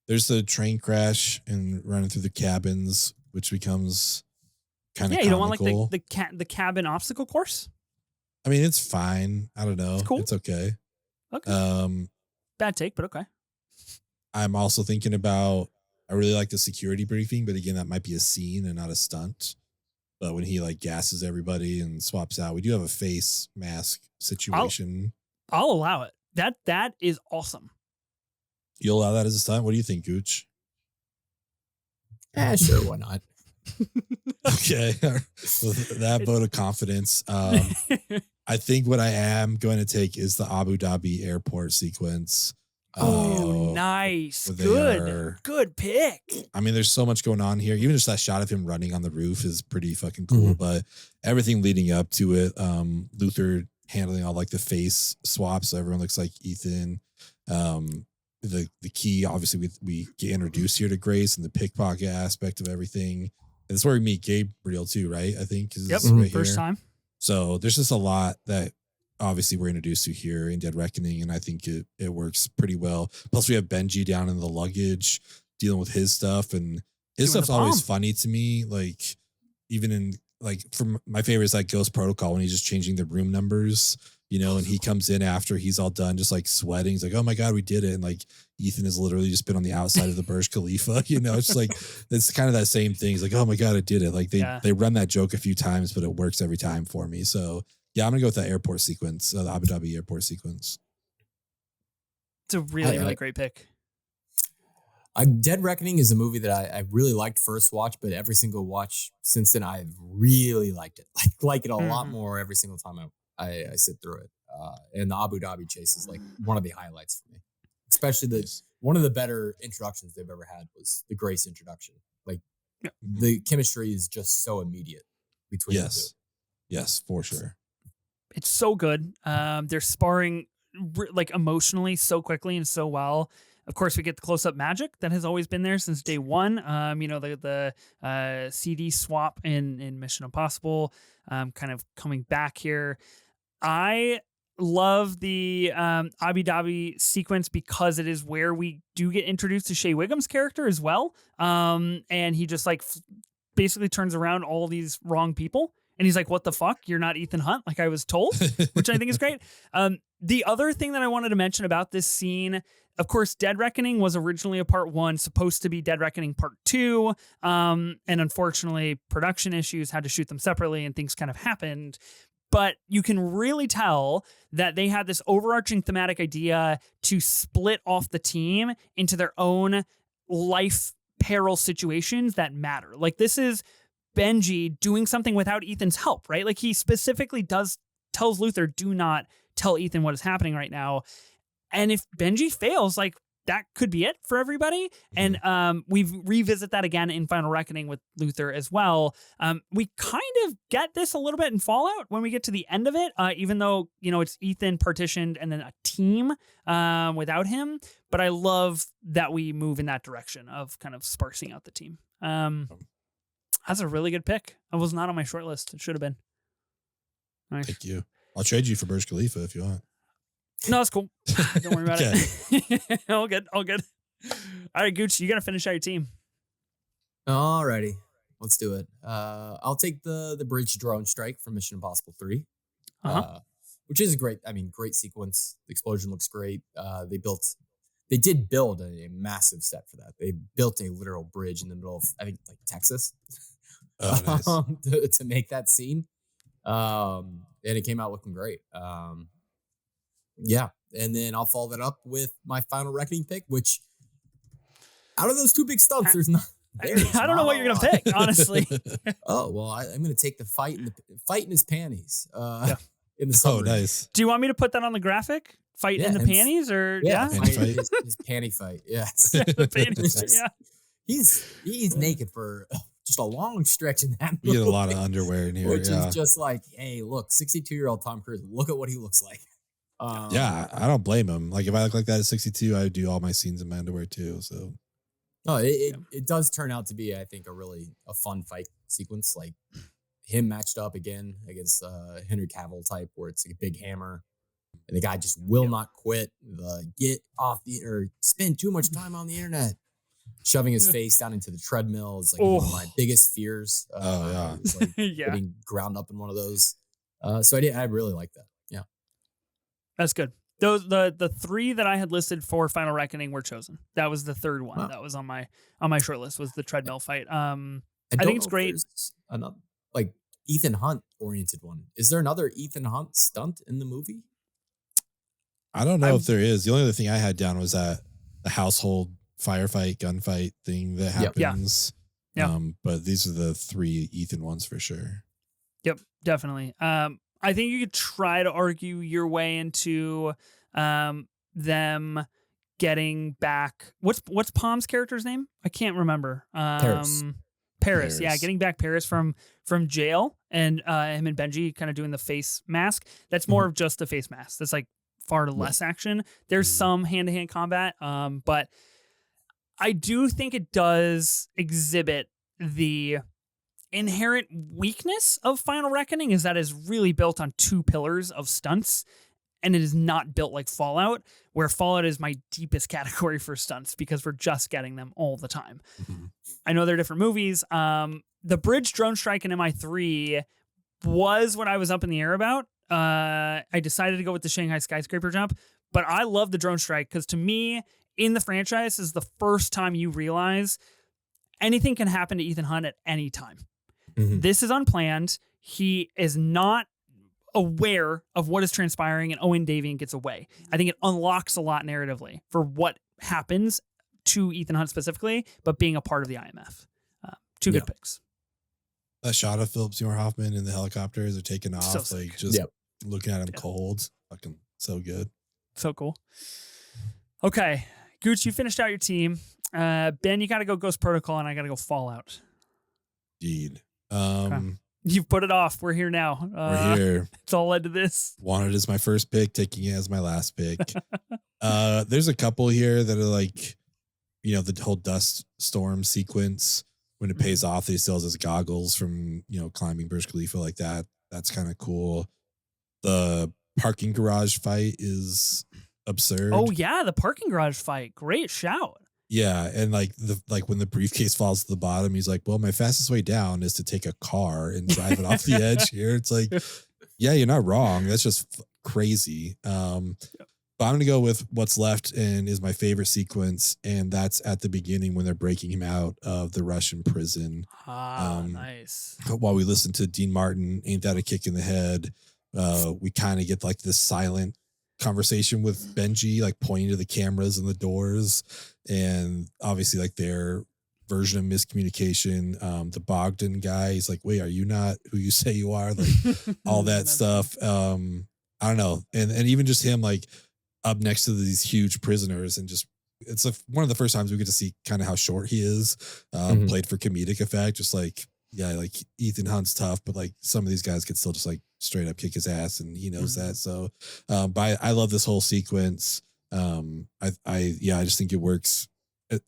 There's the train crash and running through the cabins, which becomes kind of comical. You don't want like the cabin obstacle course? I mean, it's fine. I don't know. It's cool. It's okay. Okay. Bad take, but okay. I'm also thinking about, I really like the security briefing, but again, that might be a scene and not a stunt. But when he like gasses everybody and swaps out, we do have a face mask situation. I'll allow it. That is awesome. You'll allow that as a stunt? What do you think, Gooch? Sure, why not? Okay. With that vote of confidence. I think what I am going to take is the Abu Dhabi airport sequence. Oh, nice. Good pick. I mean, there's so much going on here. Even just that shot of him running on the roof is pretty fucking cool. But everything leading up to it, Luther handling all like the face swaps, so everyone looks like Ethan. The key, obviously, we get introduced here to Grace and the pickpocket aspect of everything. And it's where we meet Gabriel too, right? I think. Right first time. So there's just a lot that obviously we're introduced to here in Dead Reckoning, and I think it works pretty well. Plus we have Benji down in the luggage dealing with his stuff, and his stuff's always funny to me. Like even in like from my favorite is like Ghost Protocol when he's just changing the room numbers, and he comes in after he's all done, just like sweating. He's like, "Oh my God, we did it!" And like Ethan has literally just been on the outside of the Burj Khalifa. It's just like it's kind of that same thing. He's like, "Oh my God, I did it!" Like they run that joke a few times, but it works every time for me. So. Yeah, I'm going to go with that airport sequence, the Abu Dhabi airport sequence. It's a really great pick. Dead Reckoning is a movie that I really liked first watch, but every single watch since then, I've really liked it. Like it a lot more every single time I sit through it. And the Abu Dhabi chase is like one of the highlights for me, especially one of the better introductions they've ever had was the Grace introduction. Like the chemistry is just so immediate between the two. Yes, for sure. It's so good. They're sparring like emotionally so quickly and so well. Of course, we get the close-up magic that has always been there since day one. The CD swap in Mission Impossible, kind of coming back here. I love the Abu Dhabi sequence because it is where we do get introduced to Shea Wiggum's character as well. And he just like basically turns around all these wrong people. And he's like, what the fuck? You're not Ethan Hunt, like I was told, which I think is great. The other thing that I wanted to mention about this scene, of course, Dead Reckoning was originally a part 1, supposed to be Dead Reckoning part 2. And unfortunately, production issues had to shoot them separately and things kind of happened. But you can really tell that they had this overarching thematic idea to split off the team into their own life peril situations that matter. Like this is Benji doing something without Ethan's help, right? Like he specifically tells Luther, do not tell Ethan what is happening right now. And if Benji fails, like that could be it for everybody. And we revisit that again in Final Reckoning with Luther as well. We kind of get this a little bit in Fallout when we get to the end of it, even though, it's Ethan partitioned and then a team without him. But I love that we move in that direction of kind of sparsing out the team. That's a really good pick. I was not on my short list. It should have been. Nice. Thank you. I'll trade you for Burj Khalifa if you want. No, it's cool. Don't worry about it. All good. All right, Gooch, you got to finish out your team. Alrighty. Let's do it. I'll take the bridge drone strike from Mission Impossible 3. Which is great sequence. The explosion looks great. They did build a massive set for that. They built a literal bridge in the middle of, I think, like Texas nice. to make that scene. And it came out looking great. Yeah. And then I'll follow that up with my Final Reckoning pick, which out of those two big stunts, I don't know what you're going to pick, honestly. I'm going to take the fight in his panties. In the summer. Oh, nice. Do you want me to put that on the graphic? Fight in the panties or his panty fight. Yes. The panties. Yeah. He's naked for just a long stretch in that movie. You get a lot of underwear in here. Which is just like, hey, look, 62-year-old Tom Cruise, look at what he looks like. I don't blame him. Like if I look like that at 62, I would do all my scenes in my underwear too. So it does turn out to be, I think, a fun fight sequence. Like him matched up again against Henry Cavill type, where it's like a big hammer. And the guy just will not quit. Get off spend too much time on the internet. Shoving his face down into the treadmill is like one of my biggest fears. Getting ground up in one of those. So I really like that. Yeah. That's good. Those the 3 that I had listed for Final Reckoning were chosen. That was the third one that was on my short list was the treadmill fight. I think it's great. Another like Ethan Hunt oriented one. Is there another Ethan Hunt stunt in the movie? I don't know if there is. The only other thing I had down was that the household firefight, gunfight thing that happens. Yeah. But these are the 3 Ethan ones for sure. Yep, definitely. I think you could try to argue your way into them getting back. What's Palm's character's name? I can't remember. Paris. Yeah, getting back Paris from jail and him and Benji kind of doing the face mask. That's more of just a face mask. That's like far less action. There's some hand-to-hand combat, but I do think it does exhibit the inherent weakness of Final Reckoning is that it's really built on 2 pillars of stunts, and it is not built like Fallout, where Fallout is my deepest category for stunts because we're just getting them all the time. I know they're different movies. The bridge drone strike in MI3 was what I was up in the air about. I decided to go with the Shanghai skyscraper jump, but I love the drone strike because to me, in the franchise, is the first time you realize anything can happen to Ethan Hunt at any time. This is unplanned. He is not aware of what is transpiring, and Owen Davian gets away. I think it unlocks a lot narratively for what happens to Ethan Hunt specifically, but being a part of the IMF. Two good picks. That shot of Philip Seymour Hoffman in the helicopter as they're taking off, So like sick. just looking at him cold. Fucking so good. So cool. Okay. Gooch, you finished out your team. Ben, you got to go Ghost Protocol, and I got to go Fallout. Indeed. Okay. You've put it off. We're here now. We're here. It's all led to this. Wanted as my first pick, taking it as my last pick. There's a couple here that are like, you know, the whole dust storm sequence. When it pays off, he still has his goggles from, you know, climbing Burj Khalifa like that. That's kind of cool. The parking garage fight is absurd. Oh yeah, the parking garage fight. Great shout. Yeah, and like when the briefcase falls to the bottom, he's like, "Well, my fastest way down is to take a car and drive it off the edge here." It's like, yeah, you're not wrong. That's just crazy. But I'm gonna go with what's left and is my favorite sequence, and that's at the beginning when they're breaking him out of the Russian prison. Nice. While we listen to Dean Martin, "Ain't That a Kick in the Head?" We kind of get like this silent conversation with Benji, like pointing to the cameras and the doors, and obviously like their version of miscommunication. The Bogdan guy, he's like, "Wait, are you not who you say you are?" Like all that stuff. I don't know, and even just him like up next to these huge prisoners, and just it's one of the first times we get to see kind of how short he is, played for comedic effect. Just like, yeah, like Ethan Hunt's tough, but like some of these guys could still just like straight up kick his ass, and he knows that. So, but I love this whole sequence. I just think it works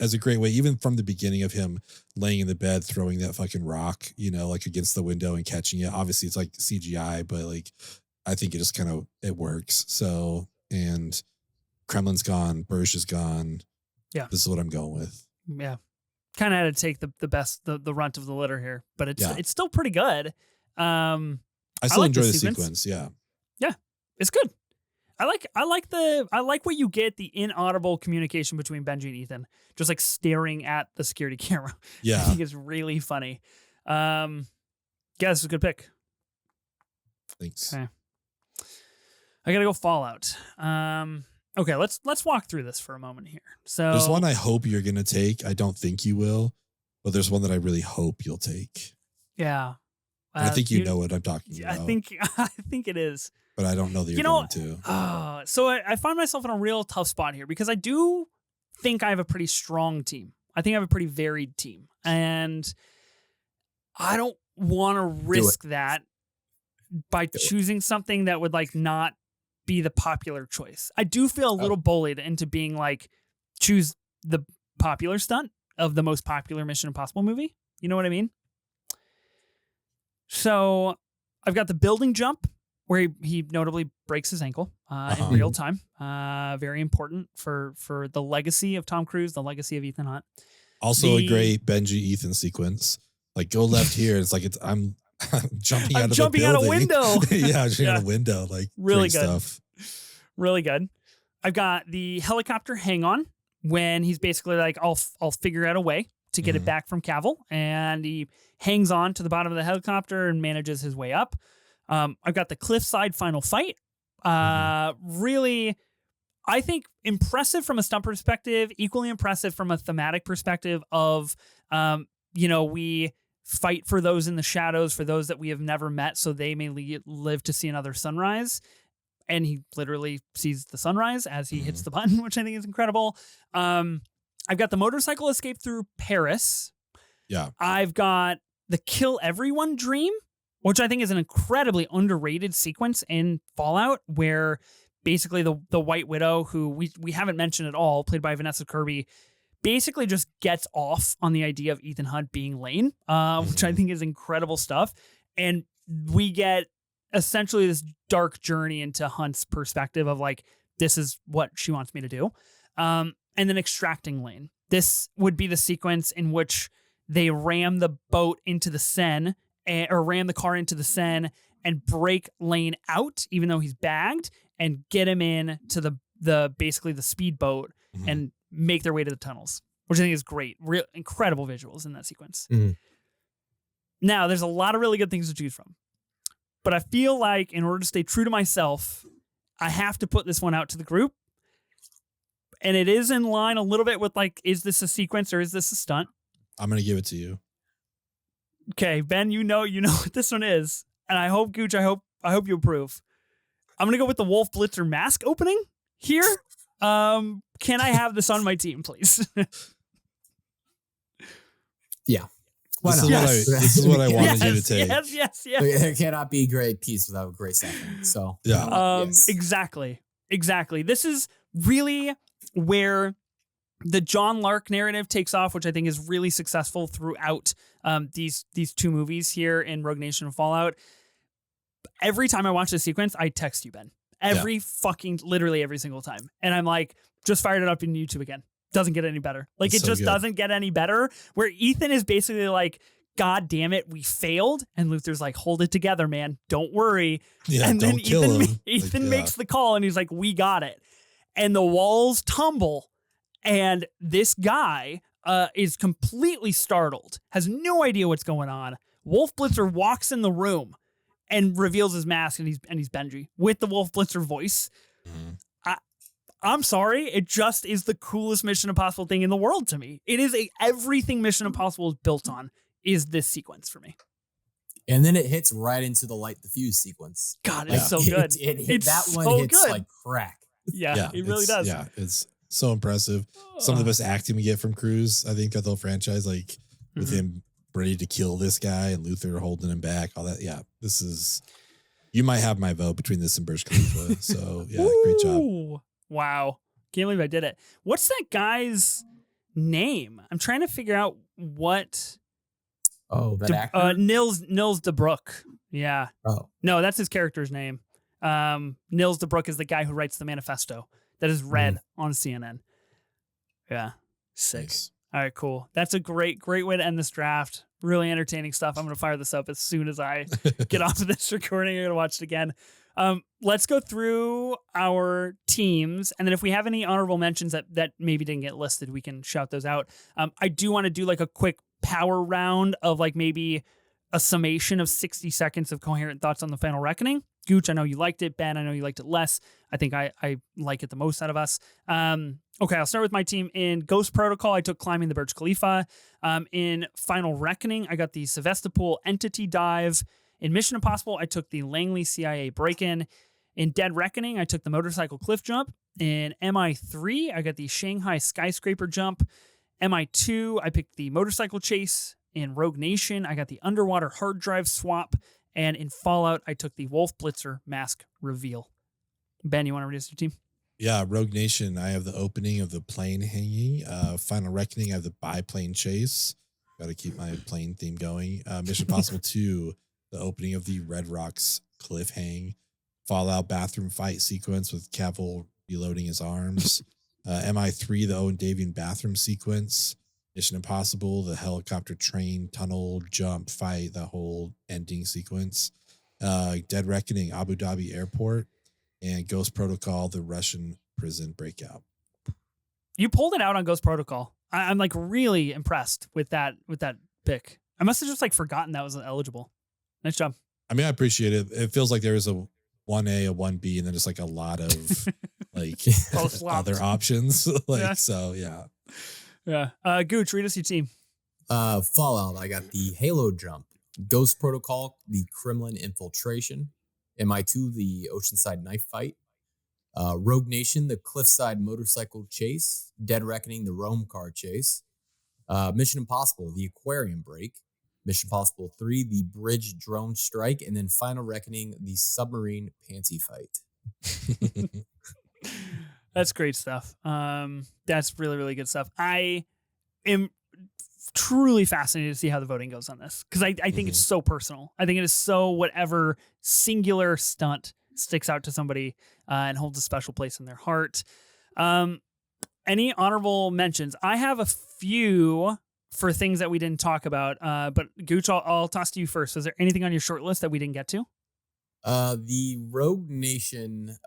as a great way, even from the beginning of him laying in the bed, throwing that fucking rock, you know, like against the window and catching it. Obviously it's like CGI, but like, I think it just kind of, it works. So, and Kremlin's gone, Burj is gone. Yeah. This is what I'm going with. Yeah. Kind of had to take the runt of the litter here, but it's still pretty good. I still enjoy the sequence. Yeah. Yeah. It's good. I like what you get, the inaudible communication between Benji and Ethan, just like staring at the security camera. Yeah. I think it's really funny. Yeah, this is a good pick. Thanks. Okay. I gotta go Fallout. Okay, let's walk through this for a moment here. So there's one I hope you're gonna take. I don't think you will, but there's one that I really hope you'll take. Yeah. I think you know what I'm talking about. I think it is. But I don't know that you're going to. So I find myself in a real tough spot here because I do think I have a pretty strong team. I think I have a pretty varied team. And I don't want to risk that by choosing something that would like not be the popular choice. I do feel a little bullied into being like, choose the popular stunt of the most popular Mission Impossible movie. You know what I mean? So I've got the building jump where he notably breaks his ankle in real time. Very important for the legacy of Tom Cruise, the legacy of Ethan Hunt. Also a great Benji Ethan sequence. Like go left here. It's like I'm jumping out of a building. Out a window. Yeah, jumping out a window. Like really good stuff. Really good. I've got the helicopter hang on when he's basically like, I'll figure out a way to get it back from Cavill, and he hangs on to the bottom of the helicopter and manages his way up. I've got the cliffside final fight. Really, I think impressive from a stunt perspective, equally impressive from a thematic perspective of, we fight for those in the shadows, for those that we have never met, so they may live to see another sunrise. And he literally sees the sunrise as he hits the button, which I think is incredible. I've got the motorcycle escape through Paris. Yeah. I've got the kill everyone dream, which I think is an incredibly underrated sequence in Fallout, where basically the White Widow, who we haven't mentioned at all, played by Vanessa Kirby, basically just gets off on the idea of Ethan Hunt being Lane, which I think is incredible stuff. And we get essentially this dark journey into Hunt's perspective of like, this is what she wants me to do. And then extracting Lane. This would be the sequence in which they ram the boat into the Seine, or ram the car into the Seine and break Lane out, even though he's bagged, and get him in to the basically the speedboat and make their way to the tunnels, which I think is great. Real incredible visuals in that sequence. Now, there's a lot of really good things to choose from, but I feel like in order to stay true to myself, I have to put this one out to the group. And it is in line a little bit with like, is this a sequence or is this a stunt? I'm going to give it to you. Okay, Ben, you know what this one is. And I hope, Gooch, I hope you approve. I'm going to go with the Wolf Blitzer mask opening here. Can I have this on my team, please? Yeah. This is what I wanted you to take. Yes. There cannot be a great piece without a great second. So yeah. Yes. Exactly. This is really where the John Lark narrative takes off, which I think is really successful throughout these two movies here in Rogue Nation and Fallout. Every time I watch this sequence, I text you, Ben. Literally every single time. And I'm like, just fired it up in YouTube again. Doesn't get any better. Like, it just doesn't get any better. Where Ethan is basically like, God damn it, we failed. And Luther's like, hold it together, man. Don't worry. Yeah, and then don't kill him. Ethan makes the call and he's like, we got it. And the walls tumble. And this guy is completely startled, has no idea what's going on. Wolf Blitzer walks in the room and reveals his mask, and he's Benji with the Wolf Blitzer voice. Mm-hmm. I'm sorry, it just is the coolest Mission Impossible thing in the world to me. It is everything Mission Impossible is built on is this sequence for me. And then it hits right into the light the fuse sequence. God, it's so good. That one hits like crack. Yeah, it really does. Yeah, it's so impressive. Some of the best acting we get from Cruise, I think, of the whole franchise, like with him ready to kill this guy and Luther holding him back, all that. Yeah, this is, you might have my vote between this and Burj Khalifa. So yeah, great job. Wow. Can't believe I did it. What's that guy's name? I'm trying to figure out what. Oh, that actor? Nils DeBrook. Yeah. Oh. No, that's his character's name. Nils DeBrook is the guy who writes the manifesto that is read on CNN. Yeah. Sick. Nice. All right, cool. That's a great way to end this draft. Really entertaining stuff. I'm going to fire this up as soon as I get off of this recording. I'm going to watch it again. Let's go through our teams. And then if we have any honorable mentions that maybe didn't get listed, we can shout those out. I do want to do like a quick power round of like maybe a summation of 60 seconds of coherent thoughts on the Final Reckoning. Gooch, I know you liked it. Ben, I know you liked it less. I think I like it the most out of us. Okay, I'll start with my team. In Ghost Protocol, I took Climbing the Burj Khalifa. In Final Reckoning, I got the Sevastopol Entity Dive. In Mission Impossible, I took the Langley CIA Break-In. In Dead Reckoning, I took the Motorcycle Cliff Jump. In MI3, I got the Shanghai Skyscraper Jump. MI2, I picked the Motorcycle Chase. In Rogue Nation, I got the Underwater Hard Drive Swap. And in Fallout, I took the Wolf Blitzer Mask Reveal. Ben, you want to read us your team? Yeah, Rogue Nation, I have the opening of the plane hanging. Final Reckoning, I have the biplane chase. Got to keep my plane theme going. Mission Impossible 2, the opening of the Red Rocks cliff hang. Fallout bathroom fight sequence with Cavill reloading his arms. MI3, the Owen Davian bathroom sequence. Mission Impossible, the helicopter train tunnel jump fight, the whole ending sequence. Dead Reckoning, Abu Dhabi airport. And Ghost Protocol, the Russian prison breakout. You pulled it out on Ghost Protocol. I'm like really impressed with that pick. I must have just like forgotten that was eligible. Nice job. I mean, I appreciate it. It feels like there is a 1A, a 1B, and then just like a lot of like other options. So yeah. Yeah. Gooch, read us your team. Fallout, I got the Halo Jump. Ghost Protocol, the Kremlin Infiltration. MI2, the Oceanside Knife Fight. Rogue Nation, the Cliffside Motorcycle Chase. Dead Reckoning, the Rome Car Chase. Mission Impossible, the Aquarium Break. Mission Impossible 3, the Bridge Drone Strike. And then Final Reckoning, the Submarine Pantsy Fight. That's great stuff. That's really, really good stuff. I am truly fascinated to see how the voting goes on this because I think it's so personal. I think it is so whatever singular stunt sticks out to somebody and holds a special place in their heart. Any honorable mentions? I have a few for things that we didn't talk about, but Gooch, I'll toss to you first. Was there anything on your short list that we didn't get to? The Rogue Nation,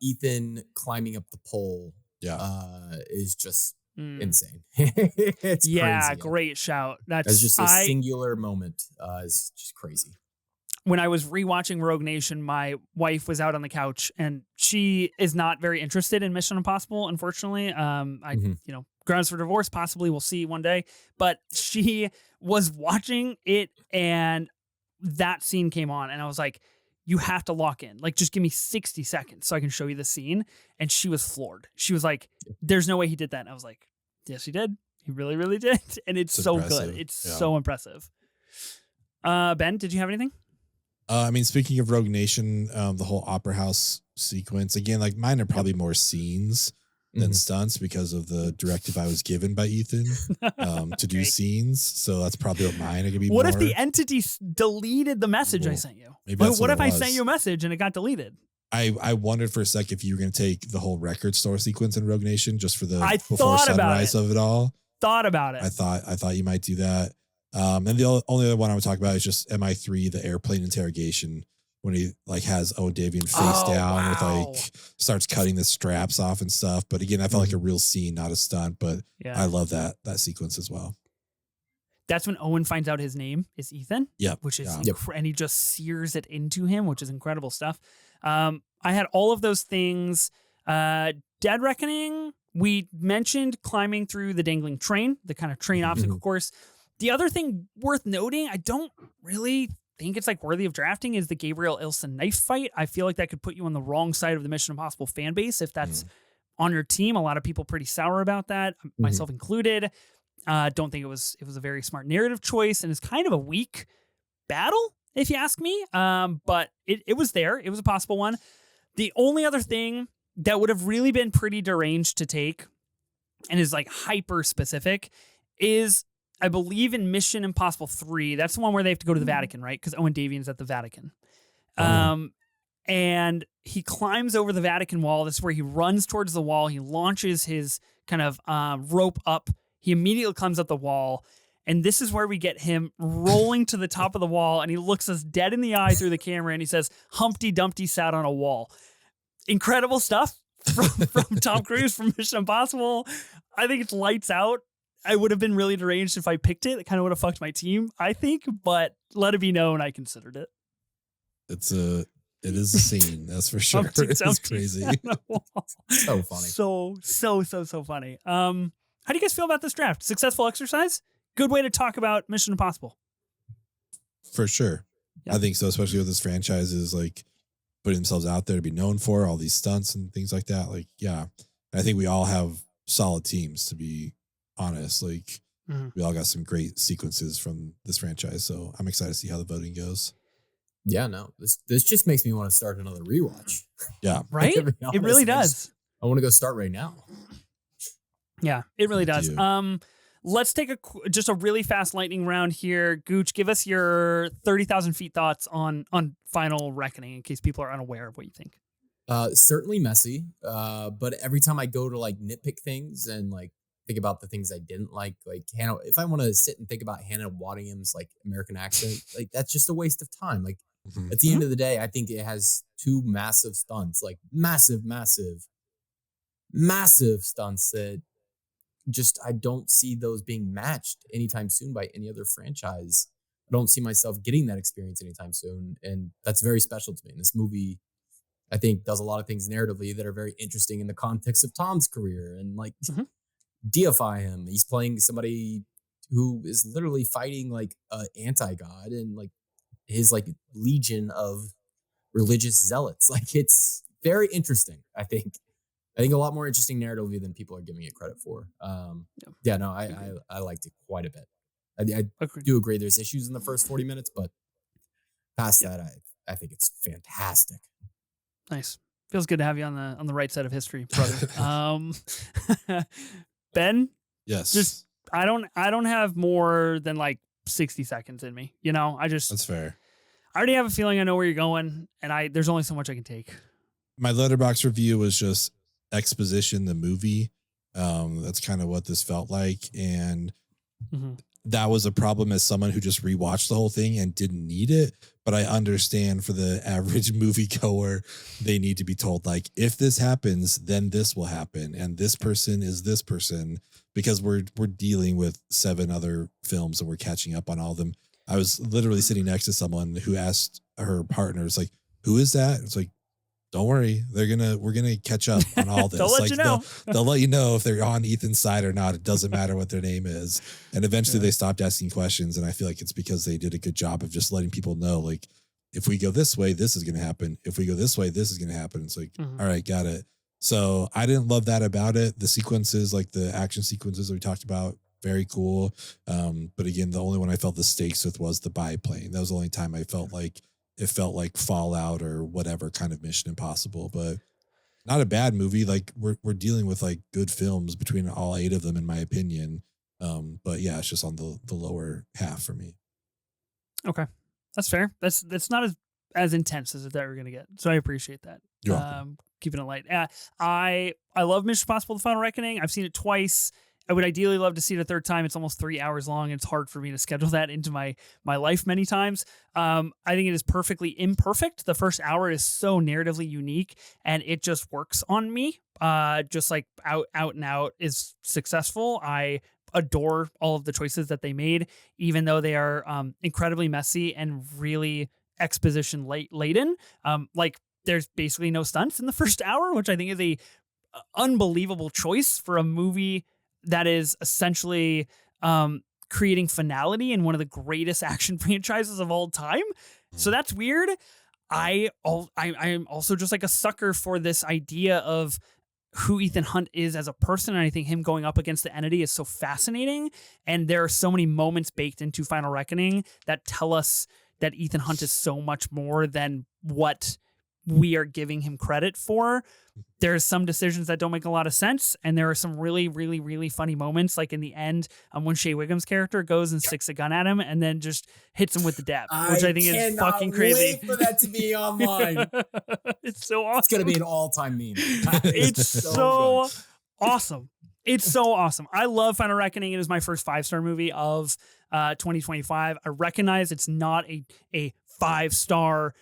Ethan climbing up the pole is just insane. It's crazy. Great shout. That's just a singular moment. It's just crazy. when I was rewatching Rogue Nation, my wife was out on the couch and she is not very interested in Mission Impossible, unfortunately. Grounds for divorce, possibly, we'll see one day. But she was watching it and that scene came on and I was like, you have to lock in. Like, just give me 60 seconds so I can show you the scene. And she was floored. She was like, there's no way he did that. And I was like, yes, he did. He really, really did. And it's so impressive. Good. It's so impressive. Ben, did you have anything? Speaking of Rogue Nation, the whole Opera House sequence, again, like mine are probably more scenes than stunts because of the directive I was given by Ethan to do scenes. So that's probably what mine are going to be. What if the entity deleted the message I sent you? What if I sent you a message and it got deleted? I wondered for a sec if you were going to take the whole record store sequence in Rogue Nation just for the before sunrise of it all. Thought about it. I thought you might do that. And the only other one I would talk about is just MI3, the airplane interrogation, when he like has Owen Davian face down with like starts cutting the straps off and stuff. But again, I felt like a real scene, not a stunt. But I love that sequence as well. That's when Owen finds out his name is Ethan. Yep. Which is and he just sears it into him, which is incredible stuff. I had all of those things. Dead Reckoning. We mentioned climbing through the dangling train, the kind of train obstacle course. The other thing worth noting, I don't really think it's like worthy of drafting, is the Gabriel Ilson knife fight. I feel like that could put you on the wrong side of the Mission Impossible fan base if that's on your team. A lot of people pretty sour about that, myself included. Don't think it was a very smart narrative choice, and it's kind of a weak battle, if you ask me. But it was there. It was a possible one. The only other thing that would have really been pretty deranged to take and is like hyper specific is, I believe, in Mission Impossible 3, that's the one where they have to go to the Vatican, right? Because Owen Davian's at the Vatican. And he climbs over the Vatican wall. This is where he runs towards the wall. He launches his kind of rope up. He immediately climbs up the wall. And this is where we get him rolling to the top of the wall. And he looks us dead in the eye through the camera. And he says, Humpty Dumpty sat on a wall. Incredible stuff from Tom Cruise from Mission Impossible. I think it's lights out. I would have been really deranged if I picked it. It kind of would have fucked my team, I think, but let it be known I considered it. It is a scene, that's for sure. It's crazy. So funny. So funny. How do you guys feel about this draft? Successful exercise? Good way to talk about Mission Impossible. For sure. Yep. I think so, especially with this franchise is like putting themselves out there to be known for all these stunts and things like that. Like, yeah, I think we all have solid teams, to be honest. Like, we all got some great sequences from this franchise. So I'm excited to see how the voting goes. Yeah, no, this just makes me want to start another rewatch. Yeah. Right? It really does. I want to go start right now. Yeah, it really does. Let's take just a really fast lightning round here. Gooch, give us your 30,000 feet thoughts on Final Reckoning in case people are unaware of what you think. Certainly messy. But every time I go to like nitpick things and like think about the things I didn't like Hannah, if I want to sit and think about Hannah Waddingham's like American accent, like that's just a waste of time. Like at the end of the day, I think it has two massive stunts, like massive stunts that just, I don't see those being matched anytime soon by any other franchise. I don't see myself getting that experience anytime soon. And that's very special to me. And this movie, I think, does a lot of things narratively that are very interesting in the context of Tom's career and like deify him. He's playing somebody who is literally fighting like an anti-god and like his like legion of religious zealots. Like it's very interesting, I think a lot more interesting narratively than people are giving it credit for. I liked it quite a bit. I do agree there's issues in the first 40 minutes, but past that, I think it's fantastic. Nice. Feels good to have you on the right side of history, brother. Ben? Yes. Just I don't have more than like 60 seconds in me. You know, That's fair. I already have a feeling I know where you're going, and there's only so much I can take. My Letterboxd review was just exposition, the movie. That's kind of what this felt like. And that was a problem as someone who just rewatched the whole thing and didn't need it. But I understand for the average moviegoer, they need to be told, like, if this happens, then this will happen. And this person is this person, because we're dealing with 7 other films and we're catching up on all of them. I was literally sitting next to someone who asked her partners, like, who is that? It's like, don't worry, we're gonna catch up on all this. They'll let you know. They'll let you know if they're on Ethan's side or not. It doesn't matter what their name is. And eventually they stopped asking questions. And I feel like it's because they did a good job of just letting people know, like, if we go this way, this is gonna happen. If we go this way, this is gonna happen. It's like, all right, got it. So I didn't love that about it. The sequences, like the action sequences that we talked about, very cool. But again, the only one I felt the stakes with was the biplane. That was the only time I felt like it felt like Fallout or whatever kind of Mission Impossible, but not a bad movie. Like we're dealing with like good films between all 8 of them, in my opinion. But yeah, it's just on the lower half for me. Okay. That's fair. That's not as intense as if that we're going to get. So I appreciate that. You're welcome. Keeping it light. I love Mission Impossible: The Final Reckoning. I've seen it twice. I would ideally love to see it a third time. It's almost 3 hours long. And it's hard for me to schedule that into my life many times. I think it is perfectly imperfect. The first hour is so narratively unique, and it just works on me. Just like out and out is successful. I adore all of the choices that they made, even though they are incredibly messy and really exposition laden. Like there's basically no stunts in the first hour, which I think is a unbelievable choice for a movie that is essentially creating finality in one of the greatest action franchises of all time. So that's weird. I'm also just like a sucker for this idea of who Ethan Hunt is as a person. And I think him going up against the entity is so fascinating. And there are so many moments baked into Final Reckoning that tell us that Ethan Hunt is so much more than what we are giving him credit for. There's some decisions that don't make a lot of sense, and there are some really, really, really funny moments, like in the end, when Shea Wiggum's character goes and sticks a gun at him and then just hits him with the dab, which I think is fucking crazy. Wait for that to be online. It's so awesome. It's gonna be an all-time meme. It's so awesome. It's so awesome. I love Final Reckoning. It is my first 5-star movie of 2025. I recognize it's not a 5-star,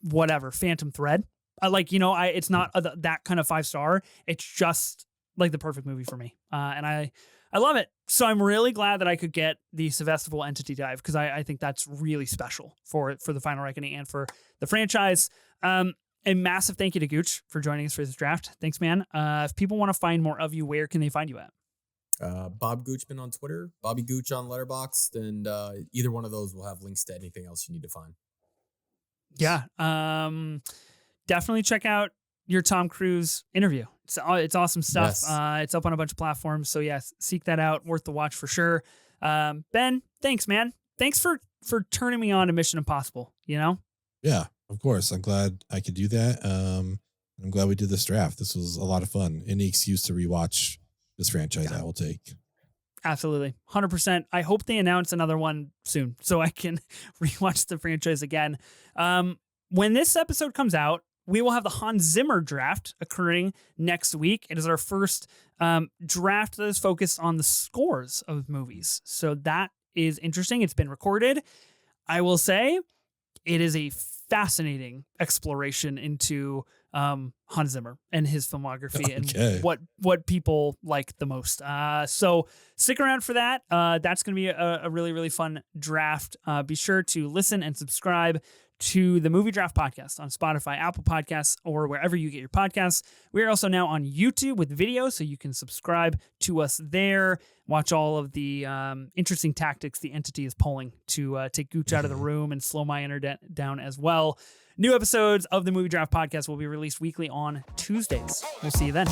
whatever, Phantom Thread. It's not that kind of 5-star. It's just like the perfect movie for me. And I love it. So I'm really glad that I could get the Sevestival Entity Dive, because I think that's really special for the Final Reckoning and for the franchise. A massive thank you to Gooch for joining us for this draft. Thanks, man. If people want to find more of you, where can they find you at? Bob Goochman on Twitter, Bobby Gooch on Letterboxd, and either one of those will have links to anything else you need to find. Yeah. Definitely check out your Tom Cruise interview. It's awesome stuff. Yes. It's up on a bunch of platforms. So yes, seek that out. Worth the watch for sure. Ben, thanks, man. Thanks for turning me on to Mission Impossible, Yeah, of course. I'm glad I could do that. I'm glad we did this draft. This was a lot of fun. Any excuse to rewatch this franchise, I will take. Absolutely. 100%. I hope they announce another one soon so I can rewatch the franchise again. When this episode comes out, we will have the Hans Zimmer draft occurring next week. It is our first draft that is focused on the scores of movies. So that is interesting. It's been recorded. I will say it is a fascinating exploration into Hans Zimmer and his filmography and what people like the most. So stick around for that. That's going to be a really, really fun draft. Be sure to listen and subscribe to the Movie Draft Podcast on Spotify, Apple Podcasts, or wherever you get your podcasts. We are also now on YouTube with video, so you can subscribe to us there. Watch all of the interesting tactics the entity is pulling to take Gooch out of the room and slow my internet down as well. New episodes of the Movie Draft Podcast will be released weekly on Tuesdays. We'll see you then.